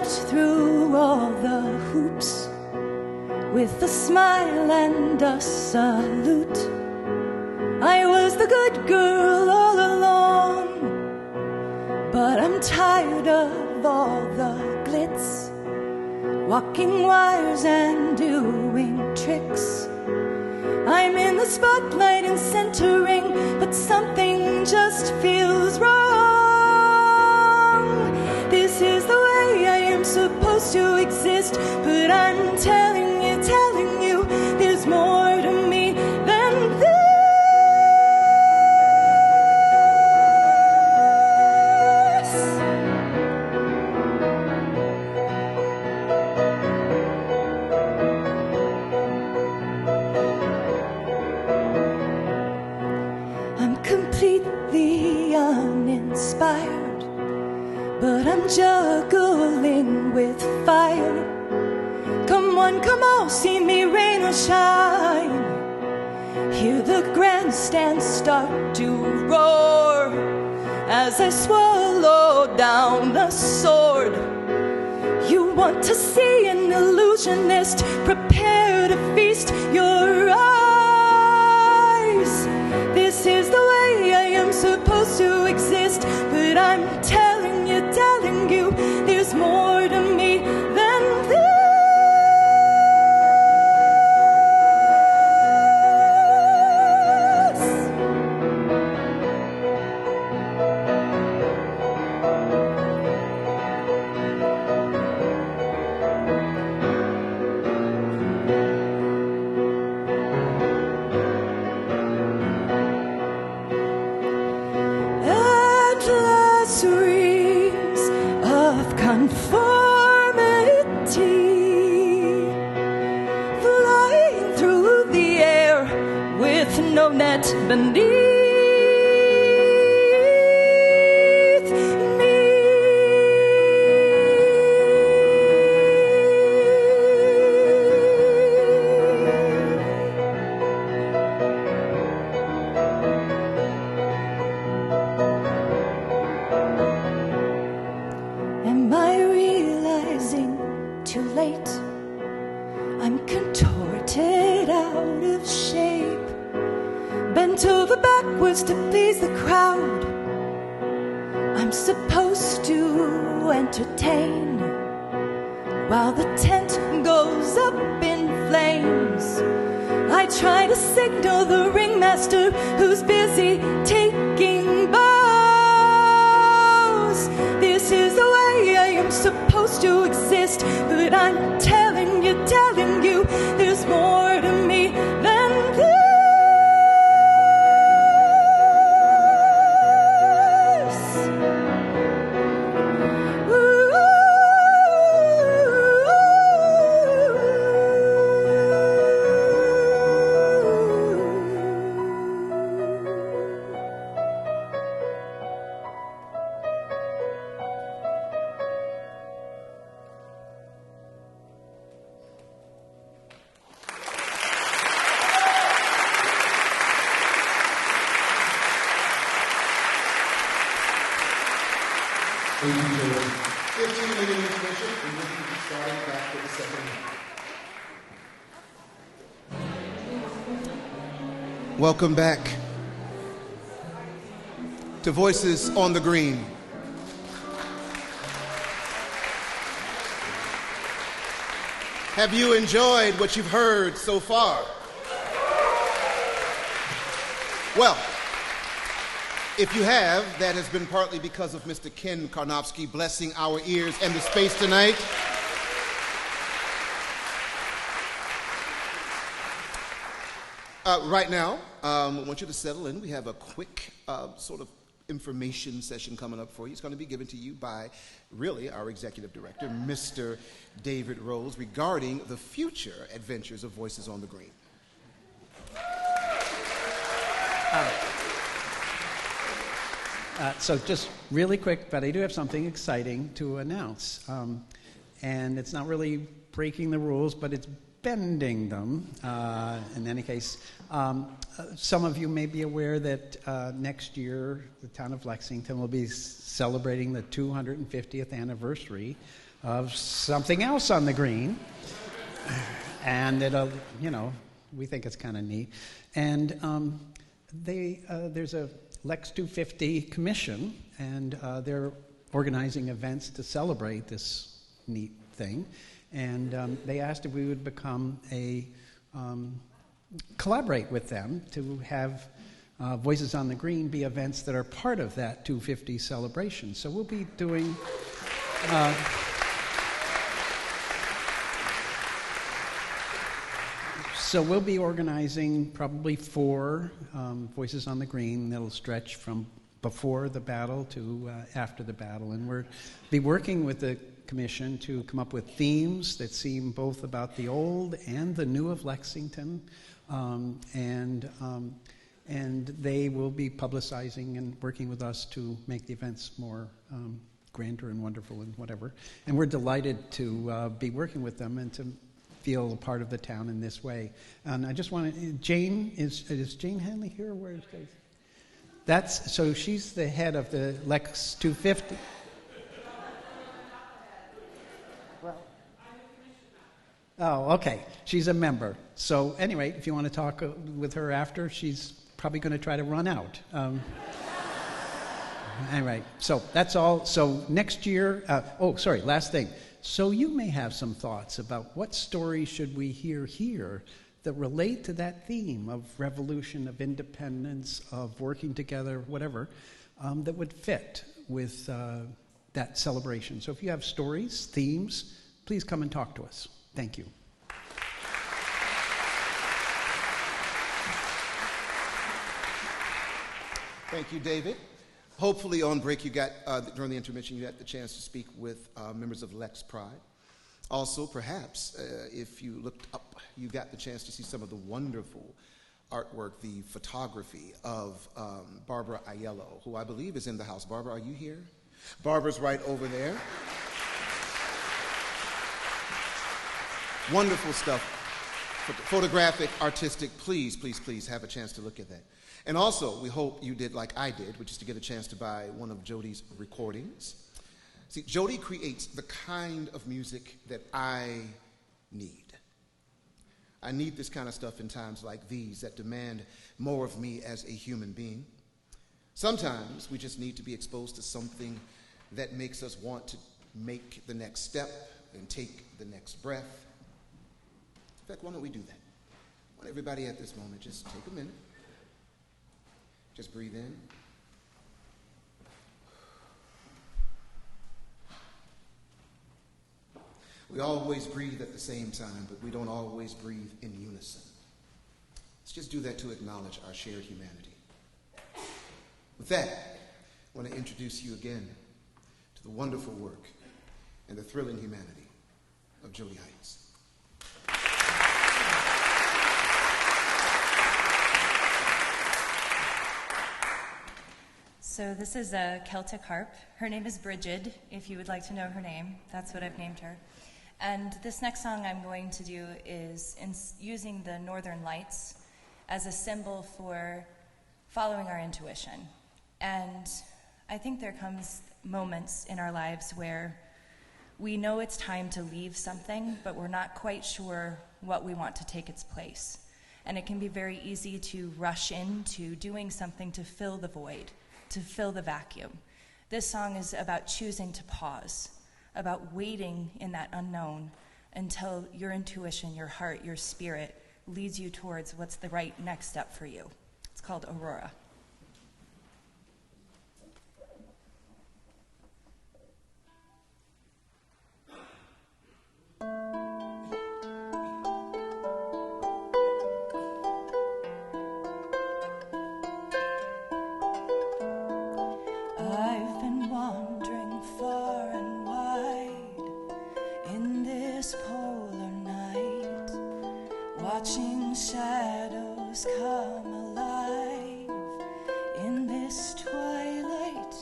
jumped through all the hoops with a smile and a salute. I was the good girl all along, but I'm tired of all the glitz, walking wires and doing tricks. I'm in the spotlight and centering, but something just feels wrong. This is the way I am supposed to exist, but I'm telling you, there's more to me than this. I'm completely uninspired, but I'm juggling with fire. Come on, come on, see me rain or shine. Hear the grandstand start to roar as I swallow down the sword. You want to see an illusionist, prepare to feast your eyes. This is the way I am supposed to exist, but I'm telling you, there's more to me than this. Atlas reams of conformity, flying through the air with no net beneath me. Am I realizing too late? I'm contorted out of shape, bent over backwards to please the crowd. I'm supposed to entertain while the tent goes up in flames. I try to signal the ringmaster who's busy taking bows. This is the way I am supposed to exist, but I'm telling you, there's more to me than this. Thank you, JoAnn. 15-minute intermission, and we'll be starting back with the second. Welcome back to Voices on the Green. Have you enjoyed what you've heard so far? Well, if you have, that has been partly because of Mr. Ken Karnofsky blessing our ears and the space tonight. Right now, I want you to settle in. We have a quick sort of information session coming up for you. It's going to be given to you by, really, our executive director, Mr. David Rose, regarding the future adventures of Voices on the Green. So just really quick, but I do have something exciting to announce. And it's not really breaking the rules, but it's bending them. In any case, some of you may be aware that next year the town of Lexington will be celebrating the 250th anniversary of something else on the green. And it'll, we think it's kind of neat. And there's a Lex 250 commission, and they're organizing events to celebrate this neat thing. And they asked if we would collaborate with them to have Voices on the Green be events that are part of that 250 celebration. So we'll be doing... So we'll be organizing probably 4 Voices on the Green that'll stretch from before the battle to after the battle. And we'll be working with the commission to come up with themes that seem both about the old and the new of Lexington. And they will be publicizing and working with us to make the events more grander and wonderful and whatever. And we're delighted to be working with them and to feel a part of the town in this way. And I just want to, Jane, is Jane Hanley here? Where is Jane? So she's the head of the Lex 250. Oh, okay. She's a member. So anyway, if you want to talk with her after, she's probably going to try to run out. Anyway, so that's all. So next year, last thing. So you may have some thoughts about what stories should we hear here that relate to that theme of revolution, of independence, of working together, whatever, that would fit with that celebration. So if you have stories, themes, please come and talk to us. Thank you. Thank you, David. Hopefully on break during the intermission, you got the chance to speak with members of Lex Pride. Also, perhaps, if you looked up, you got the chance to see some of the wonderful artwork, the photography of Barbara Aiello, who I believe is in the house. Barbara, are you here? Barbara's right over there. Wonderful stuff. Photographic, artistic. Please, please, please have a chance to look at that. And also, we hope you did like I did, which is to get a chance to buy one of Jody's recordings. See, Jody creates the kind of music that I need. I need this kind of stuff in times like these that demand more of me as a human being. Sometimes we just need to be exposed to something that makes us want to make the next step and take the next breath. In fact, why don't we do that? I want everybody at this moment just take a minute. Just breathe in. We always breathe at the same time, but we don't always breathe in unison. Let's just do that to acknowledge our shared humanity. With that, I want to introduce you again to the wonderful work and the thrilling humanity of Jody Heights. So this is a Celtic harp. Her name is Bridget, if you would like to know her name. That's what I've named her. And this next song I'm going to do is using the Northern Lights as a symbol for following our intuition. And I think there comes moments in our lives where we know it's time to leave something, but we're not quite sure what we want to take its place. And it can be very easy to rush into doing something to fill the void, to fill the vacuum. This song is about choosing to pause, about waiting in that unknown until your intuition, your heart, your spirit leads you towards what's the right next step for you. It's called Aurora. I've been wandering far and wide in this polar night, watching shadows come alive in this twilight.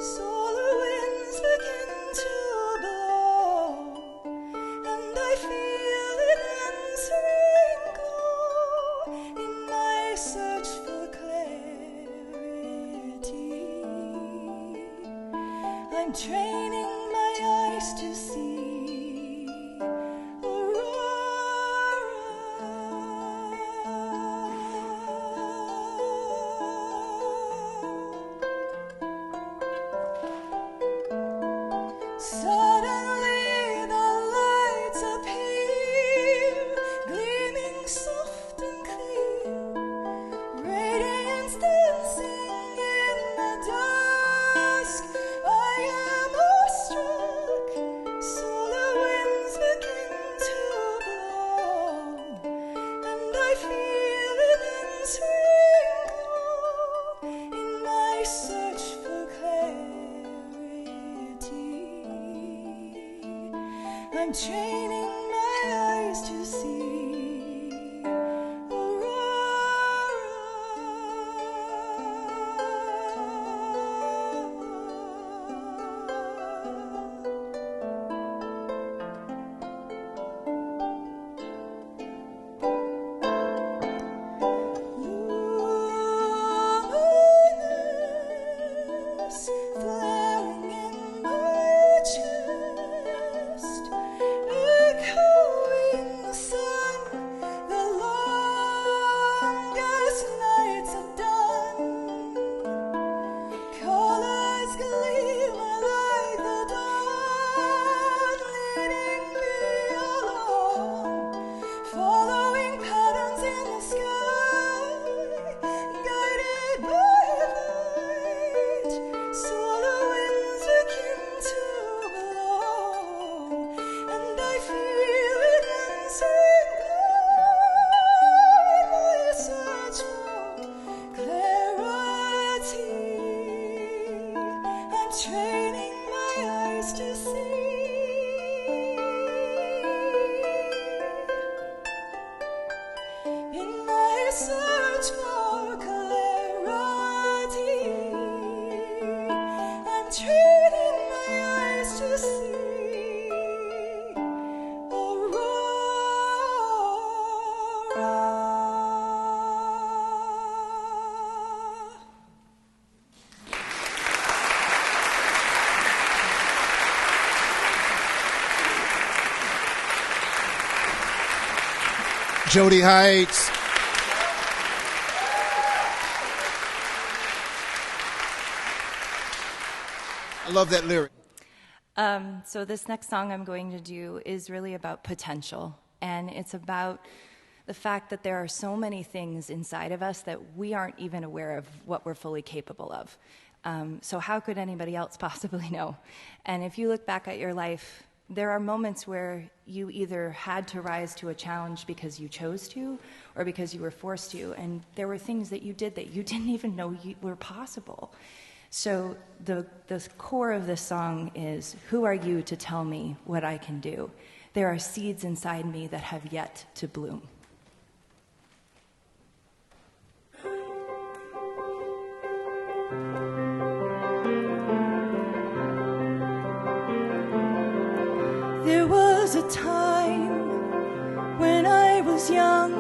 Solar winds begin to blow, and I feel it answering glow in my search for clarity. I'm training my eyes eyes to see Aurora. Suddenly the lights appear, gleaming soft and clear, radiance dancing in the dusk. I am awestruck, solar winds begin to blow, and I feel events ring low in my search for clarity. I'm training my eyes to see Aurora. Luminous, flaring in my chest, echoing the sun. The longest nights are done. Colors gleam like the dawn, leading me along, following patterns in the sky, guided by light. Solar winds begin to blow, and I feel it answering glow in my search for clarity. I'm training my eyes to see in my search for clarity. I'm training my eyes to see Aurora. Jody Heights. I love that lyric. So this next song I'm going to do is really about potential, and it's about the fact that there are so many things inside of us that we aren't even aware of what we're fully capable of. So how could anybody else possibly know? And if you look back at your life, there are moments where you either had to rise to a challenge because you chose to or because you were forced to, and there were things that you did that you didn't even know were possible. So the core of this song is, who are you to tell me what I can do? There are seeds inside me that have yet to bloom. There was a time when I was young,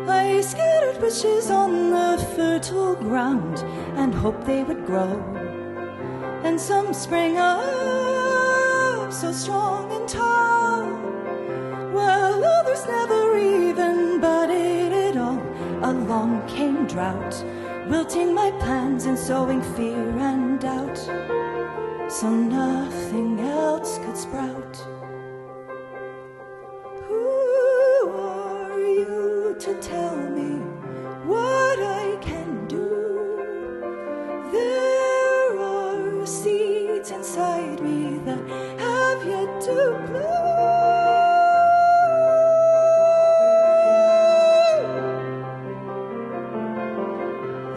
I scattered wishes on the fertile ground and hoped they would grow. And some sprang up so strong and tall, while others never even budded at all. Along came drought, wilting my plans and sowing fear and doubt, so nothing else could sprout. Who are you to tell me what I can do? There are seeds inside me that have yet to bloom.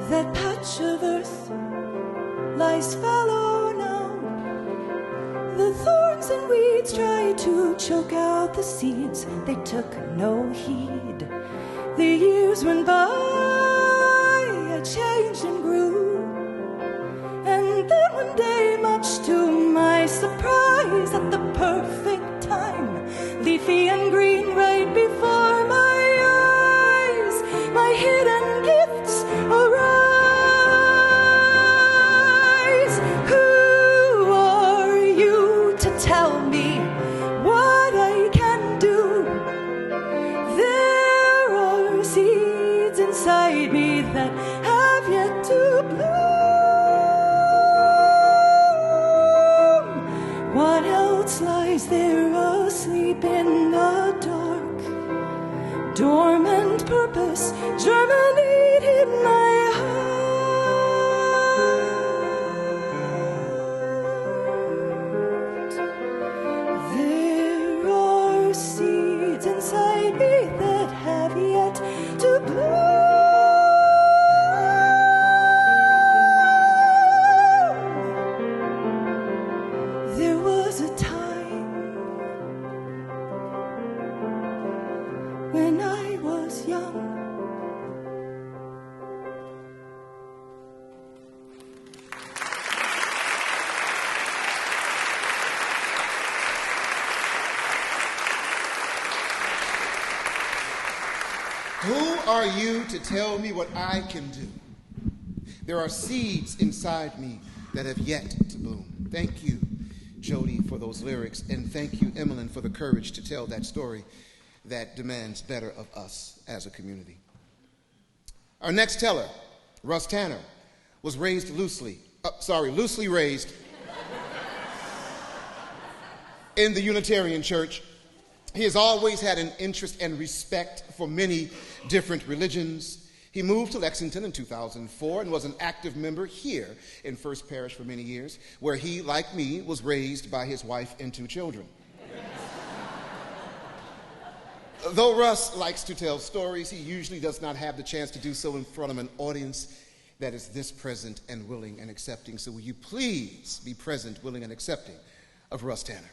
That patch of earth lies fallow now. The thorns and weeds tried to choke out the seeds. They took no heed. The years went by, I changed and grew. And then one day, much to my surprise, at the perfect time, leafy and green right before my eyes, my hidden gifts arise. Who are you to inside me that have yet to bloom. What else lies there asleep in the dark? Dormant purpose germinate in my heart. There are seeds inside me that have yet to bloom. There was a time when I was young. Who are you to tell me what I can do? There are seeds inside me that have yet to bloom. Thank you, Jody, for those lyrics, and thank you, Emmeline, for the courage to tell that story that demands better of us as a community. Our next teller, Russ Tanner, was loosely raised in the Unitarian Church. He has always had an interest and respect for many different religions. He moved to Lexington in 2004 and was an active member here in First Parish for many years, where he, like me, was raised by his wife and 2 children. Though Russ likes to tell stories, he usually does not have the chance to do so in front of an audience that is this present and willing and accepting. So will you please be present, willing, and accepting of Russ Tanner.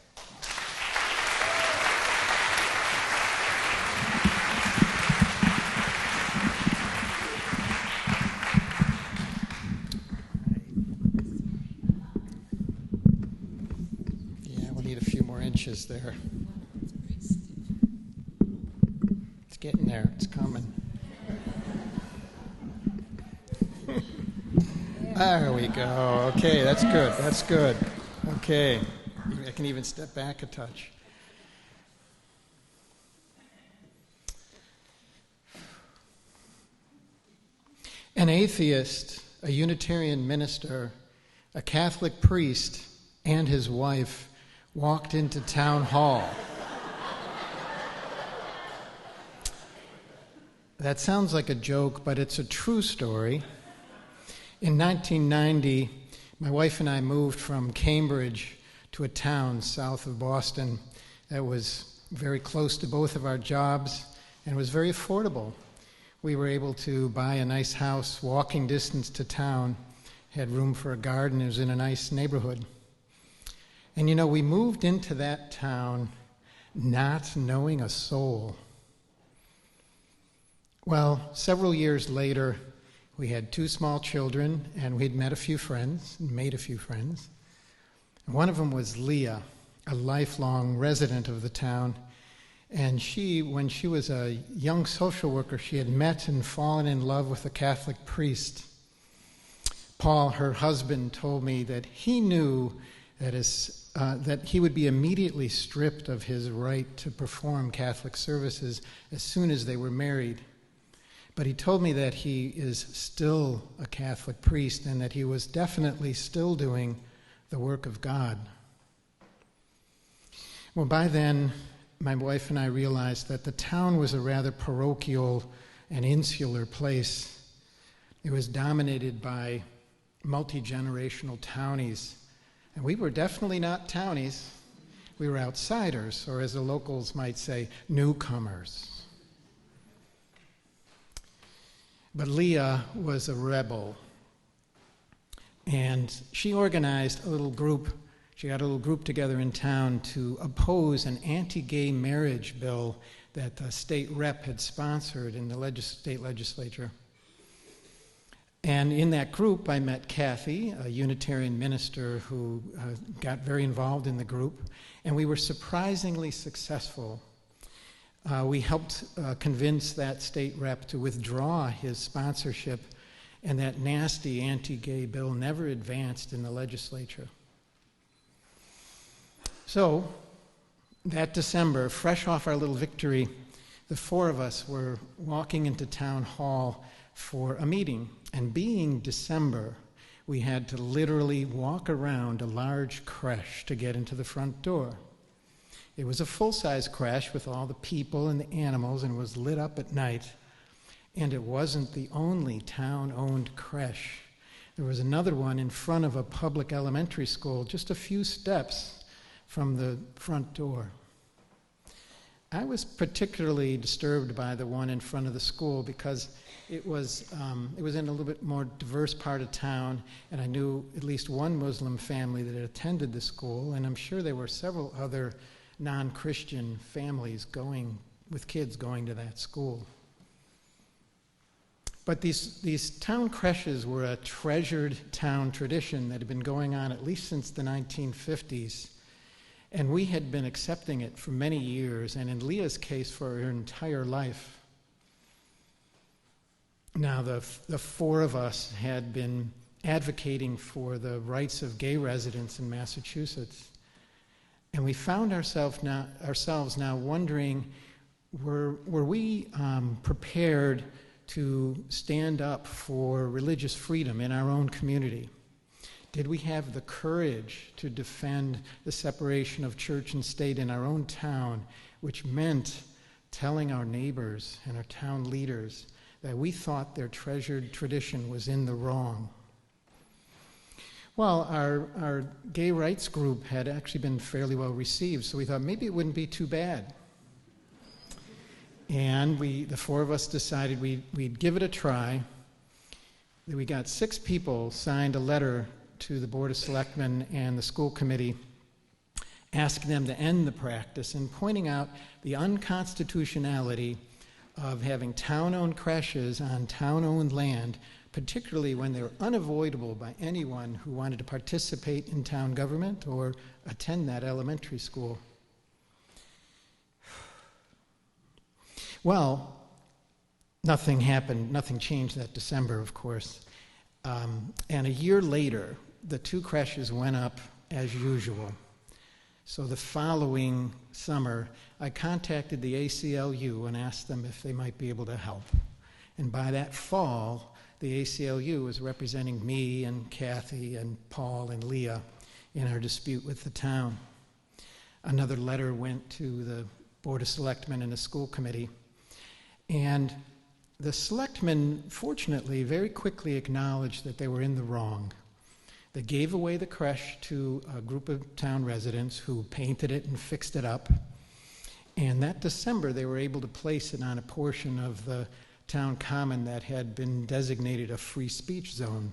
Yeah, we'll need a few more inches there. It's getting there. It's coming. There we go. Okay, that's good. That's good. Okay. I can even step back a touch. An atheist, a Unitarian minister, a Catholic priest, and his wife walked into town hall. That sounds like a joke, but it's a true story. In 1990, my wife and I moved from Cambridge to a town south of Boston that was very close to both of our jobs and was very affordable. We were able to buy a nice house, walking distance to town, had room for a garden, it was in a nice neighborhood. And you know, we moved into that town not knowing a soul. Well, several years later, we had 2 small children, and we'd met a few friends, made a few friends. And one of them was Leah, a lifelong resident of the town. And she, when she was a young social worker, she had met and fallen in love with a Catholic priest. Paul, her husband, told me that he knew that he would be immediately stripped of his right to perform Catholic services as soon as they were married. But he told me that he is still a Catholic priest and that he was definitely still doing the work of God. Well, by then, my wife and I realized that the town was a rather parochial and insular place. It was dominated by multi-generational townies. And we were definitely not townies. We were outsiders, or as the locals might say, newcomers. But Leah was a rebel. And she organized a little group. She got a little group together in town to oppose an anti-gay marriage bill that the state rep had sponsored in the state legislature. And in that group, I met Kathy, a Unitarian minister who got very involved in the group, and we were surprisingly successful. We helped convince that state rep to withdraw his sponsorship, and that nasty anti-gay bill never advanced in the legislature. So, that December, fresh off our little victory, the 4 of us were walking into town hall for a meeting. And being December, we had to literally walk around a large creche to get into the front door. It was a full-size creche with all the people and the animals, and was lit up at night. And it wasn't the only town-owned creche. There was another one in front of a public elementary school, just a few steps from the front door. I was particularly disturbed by the one in front of the school because it was in a little bit more diverse part of town, and I knew at least one Muslim family that had attended the school, and I'm sure there were several other non-Christian families with kids going to that school. But these town creches were a treasured town tradition that had been going on at least since the 1950s. And we had been accepting it for many years, and in Leah's case, for her entire life. Now, the four of us had been advocating for the rights of gay residents in Massachusetts. And we found ourselves now wondering, were we prepared to stand up for religious freedom in our own community? Did we have the courage to defend the separation of church and state in our own town, which meant telling our neighbors and our town leaders that we thought their treasured tradition was in the wrong? Well, our gay rights group had actually been fairly well received, so we thought maybe it wouldn't be too bad. And the four of us decided we'd give it a try. We got 6 people signed a letter to the Board of Selectmen and the school committee asking them to end the practice and pointing out the unconstitutionality of having town-owned creches on town-owned land, particularly when they were unavoidable by anyone who wanted to participate in town government or attend that elementary school. Well, nothing happened, nothing changed that December, of course. And a year later, the 2 creches went up as usual. So the following summer, I contacted the ACLU and asked them if they might be able to help. And by that fall, the ACLU was representing me and Kathy and Paul and Leah in our dispute with the town. Another letter went to the Board of Selectmen and the school committee. And the selectmen, fortunately, very quickly acknowledged that they were in the wrong. They gave away the creche to a group of town residents who painted it and fixed it up. And that December, they were able to place it on a portion of the town common that had been designated a free speech zone.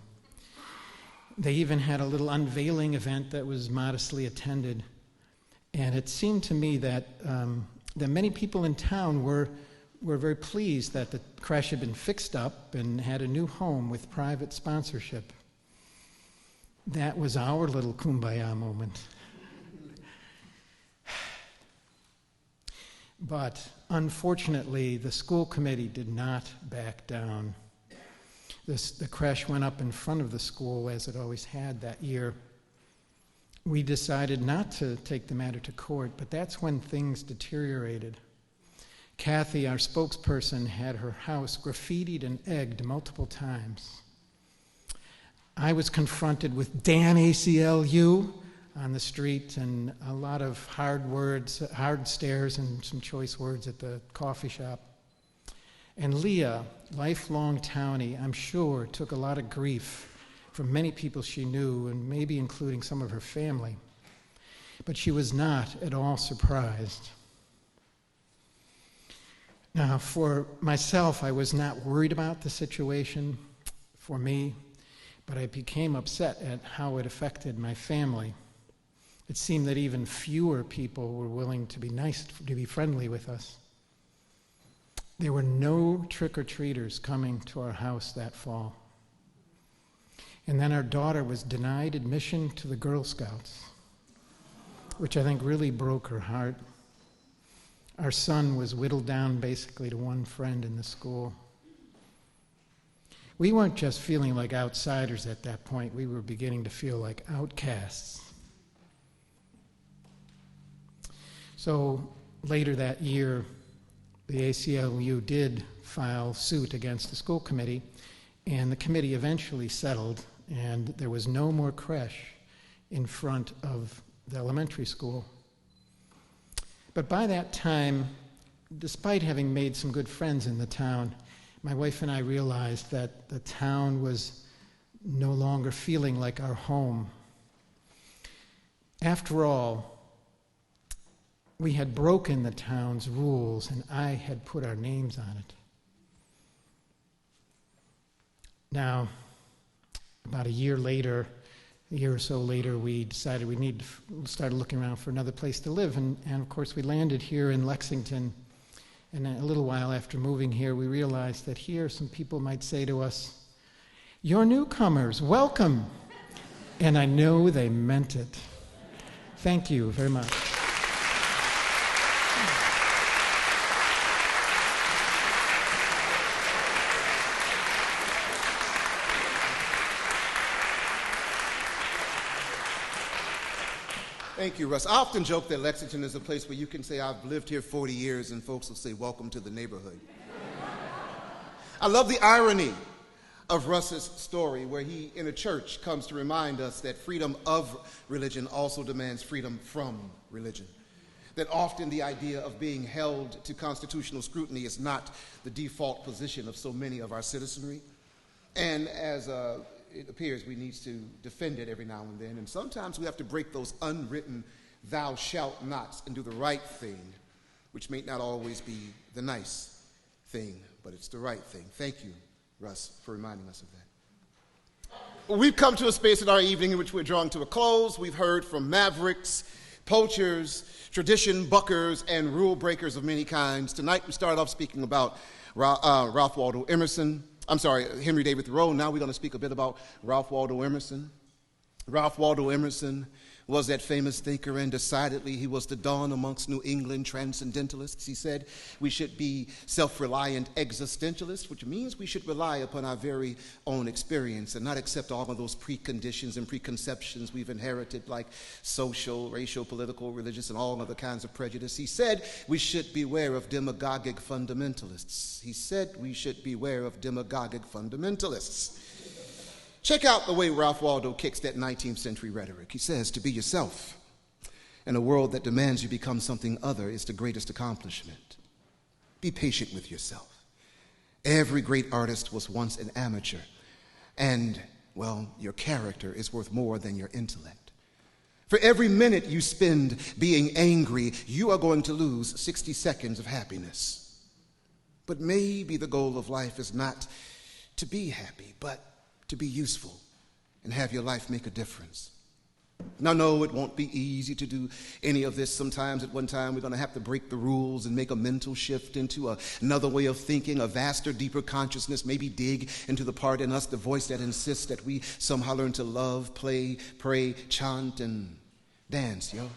They even had a little unveiling event that was modestly attended. And it seemed to me that many people in town were very pleased that the creche had been fixed up and had a new home with private sponsorship. That was our little kumbaya moment. But unfortunately, the school committee did not back down. The creche went up in front of the school, as it always had that year. We decided not to take the matter to court, but that's when things deteriorated. Kathy, our spokesperson, had her house graffitied and egged multiple times. I was confronted with "Dan ACLU" on the street and a lot of hard stares and some choice words at the coffee shop. And Leah, lifelong townie, I'm sure took a lot of grief from many people she knew, and maybe including some of her family. But she was not at all surprised. Now, for myself, I was not worried about the situation for me, but I became upset at how it affected my family. It seemed that even fewer people were willing to be nice, to be friendly with us. There were no trick-or-treaters coming to our house that fall. And then our daughter was denied admission to the Girl Scouts, which I think really broke her heart. Our son was whittled down basically to one friend in the school. We weren't just feeling like outsiders at that point. We were beginning to feel like outcasts. So later that year, the ACLU did file suit against the school committee, and the committee eventually settled, and there was no more creche in front of the elementary school. But by that time, despite having made some good friends in the town, my wife and I realized that the town was no longer feeling like our home. After all, we had broken the town's rules, and I had put our names on it. Now, about a year or so later, we decided we started looking around for another place to live, and of course we landed here in Lexington. And a little while after moving here, we realized that here some people might say to us, "You're newcomers, welcome." And I know they meant it. Thank you very much. Thank you, Russ. I often joke that Lexington is a place where you can say, "I've lived here 40 years, and folks will say, "Welcome to the neighborhood." I love the irony of Russ's story, where he, in a church, comes to remind us that freedom of religion also demands freedom from religion. That often the idea of being held to constitutional scrutiny is not the default position of so many of our citizenry. And as it appears, we need to defend it every now and then. And sometimes we have to break those unwritten "thou shalt nots" and do the right thing, which may not always be the nice thing, but it's the right thing. Thank you, Russ, for reminding us of that. We've come to a space in our evening in which we're drawing to a close. We've heard from mavericks, poachers, tradition buckers, and rule breakers of many kinds. Tonight we started off speaking about Henry David Thoreau. Now we're going to speak a bit about Ralph Waldo Emerson. Ralph Waldo Emerson was that famous thinker, and decidedly he was the dawn amongst New England transcendentalists. He said we should be self-reliant existentialists, which means we should rely upon our very own experience and not accept all of those preconditions and preconceptions we've inherited, like social, racial, political, religious, and all other kinds of prejudice. He said we should beware of demagogic fundamentalists. He said we should beware of demagogic fundamentalists. Check out the way Ralph Waldo kicks that 19th century rhetoric. He says, to be yourself in a world that demands you become something other is the greatest accomplishment. Be patient with yourself. Every great artist was once an amateur. And, well, your character is worth more than your intellect. For every minute you spend being angry, you are going to lose 60 seconds of happiness. But maybe the goal of life is not to be happy, but to be useful and have your life make a difference. Now, no, it won't be easy to do any of this. Sometimes at one time we're going to have to break the rules and make a mental shift into another way of thinking, a vaster, deeper consciousness, maybe dig into the part in us, the voice that insists that we somehow learn to love, play, pray, chant, and dance, yo.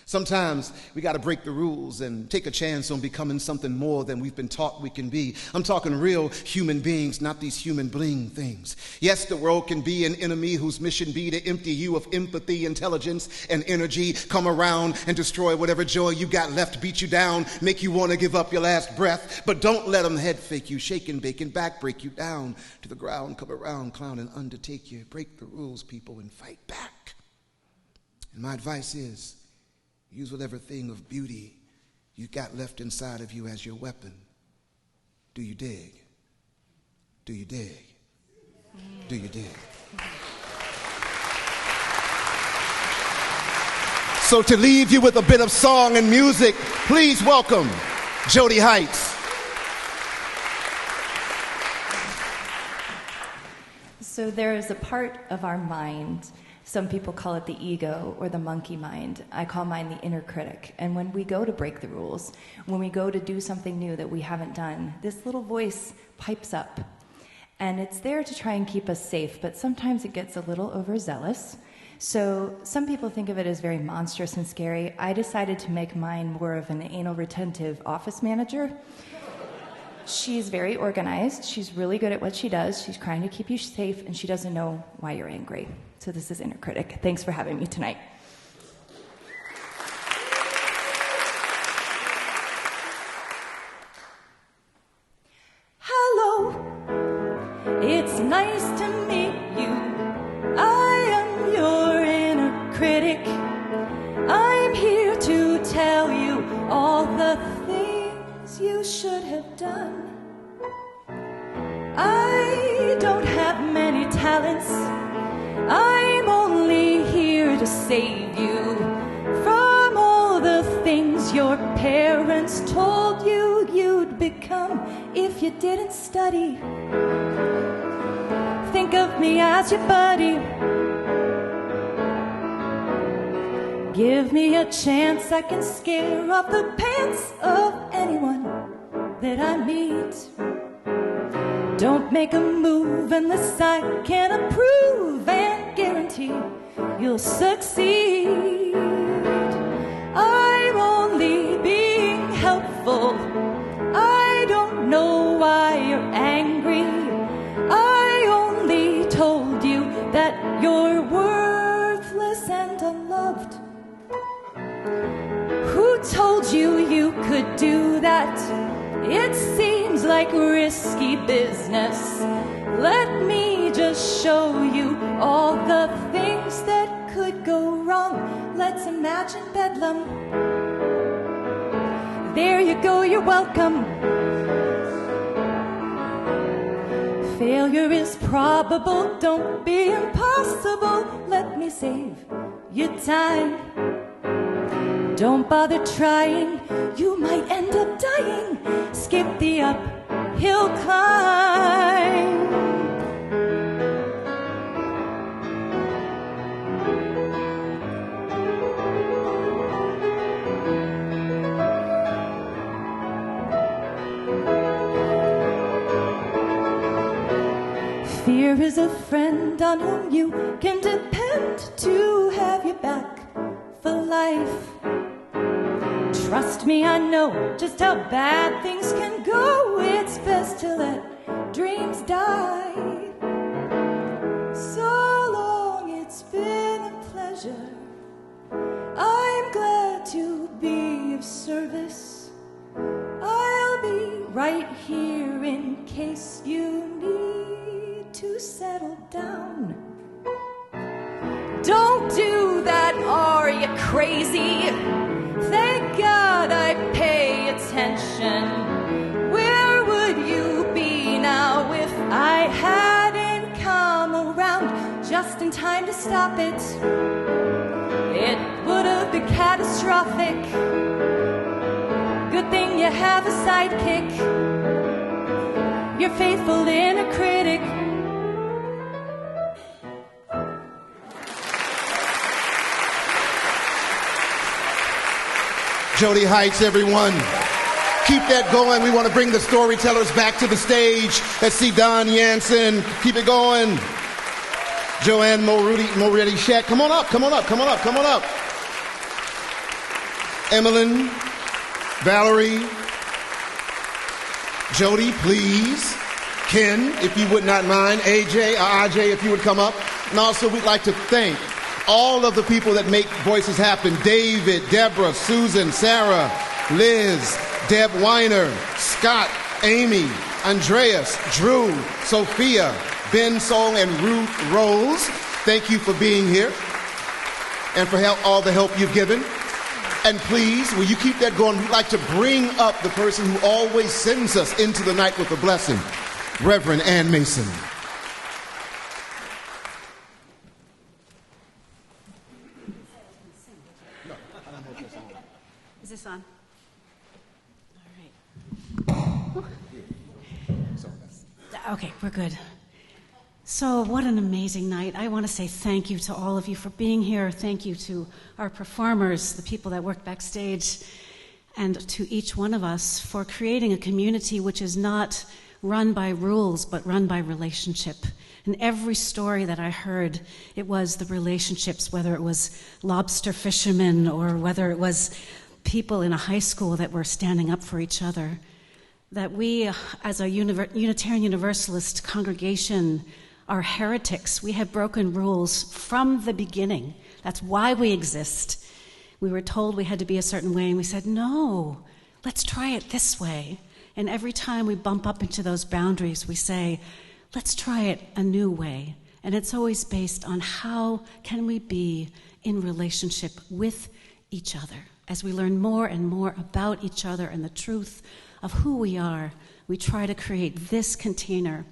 Sometimes we got to break the rules and take a chance on becoming something more than we've been taught we can be. I'm talking real human beings, not these human bling things. Yes, the world can be an enemy whose mission be to empty you of empathy, intelligence, and energy, come around and destroy whatever joy you got left, beat you down, make you want to give up your last breath. But don't let them head fake you, shake and bake and back break you down to the ground, come around, clown and undertake you. Break the rules, people, and fight back. And my advice is, use whatever thing of beauty you got left inside of you as your weapon. Do you dig? Do you dig? Do you dig? So to leave you with a bit of song and music, please welcome Jody Heights. So there is a part of our mind, some people call it the ego or the monkey mind. I call mine the inner critic. And when we go to break the rules, when we go to do something new that we haven't done, this little voice pipes up. And it's there to try and keep us safe, but sometimes it gets a little overzealous. So some people think of it as very monstrous and scary. I decided to make mine more of an anal retentive office manager. She's very organized. She's really good at what she does. She's trying to keep you safe, and she doesn't know why you're angry. So this is Inner Critic. Thanks for having me tonight. It's nice to meet you. I am your inner critic. I'm here to tell you all the things you should have done. I don't have many talents. I'm only here to save you from all the things your parents told you you'd become if you didn't study. Think of me as your buddy. Give me a chance, I can scare off the pants of anyone that I meet. Don't make a move unless I can approve and guarantee you'll succeed. I'm only being helpful. I don't know why you're angry. I only told you that you're worthless and unloved. Who told you you could do that? It seems like risky business. Let me just show you all the things that could go wrong. Let's imagine bedlam. There you go, you're welcome. Failure is probable, don't be impossible. Let me save you time. Don't bother trying, you might end up dying. Skip the uphill climb. Fear is a friend on whom you can depend to have your back for life. Trust me, I know just how bad things can go. It's best to let dreams die. So long, it's been a pleasure. I'm glad to be of service. I'll be right here in case you need to settle down. Don't do that, are you crazy? Thank God I pay attention. Where would you be now if I hadn't come around just in time to stop it? It would have been catastrophic. Good thing you have a sidekick. Your faithful inner critic. Jody Heights, everyone. Keep that going. We want to bring the storytellers back to the stage. Let's see Don Yansen. Keep it going. JoAnn Multready-Shick. Come on up, come on up, come on up, come on up. Emmeline, Valerie, Jody, please. Ken, if you would not mind. AJ, or RJ, if you would come up. And also, we'd like to thank all of the people that make voices happen. David, Deborah, Susan, Sarah, Liz, Deb Weiner, Scott, Amy, Andreas, Drew, Sophia, Ben Song, and Ruth Rose. Thank you for being here and for all the help you've given. And please, will you keep that going? We'd like to bring up the person who always sends us into the night with a blessing, Reverend Ann Mason. Is this on? All right. Okay, we're good. So what an amazing night. I want to say thank you to all of you for being here. Thank you to our performers, the people that work backstage, and to each one of us for creating a community which is not run by rules, but run by relationship. In every story that I heard, it was the relationships, whether it was lobster fishermen or whether it was people in a high school that were standing up for each other. That we, as a Unitarian Universalist congregation, are heretics. We have broken rules from the beginning. That's why we exist. We were told we had to be a certain way, and we said, no, let's try it this way. And every time we bump up into those boundaries, we say, let's try it a new way. And it's always based on how can we be in relationship with each other. As we learn more and more about each other and the truth of who we are, we try to create this container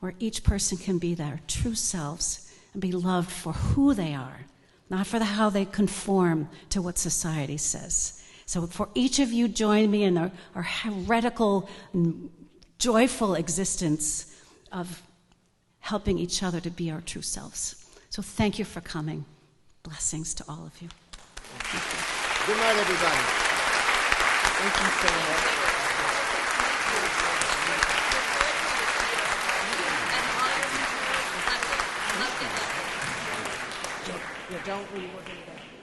where each person can be their true selves and be loved for who they are, not for how they conform to what society says. So for each of you, join me in our heretical, joyful existence of helping each other to be our true selves. So thank you for coming. Blessings to all of you. Good night, everybody. Thank you so much. Yeah, don't we? We're going to go.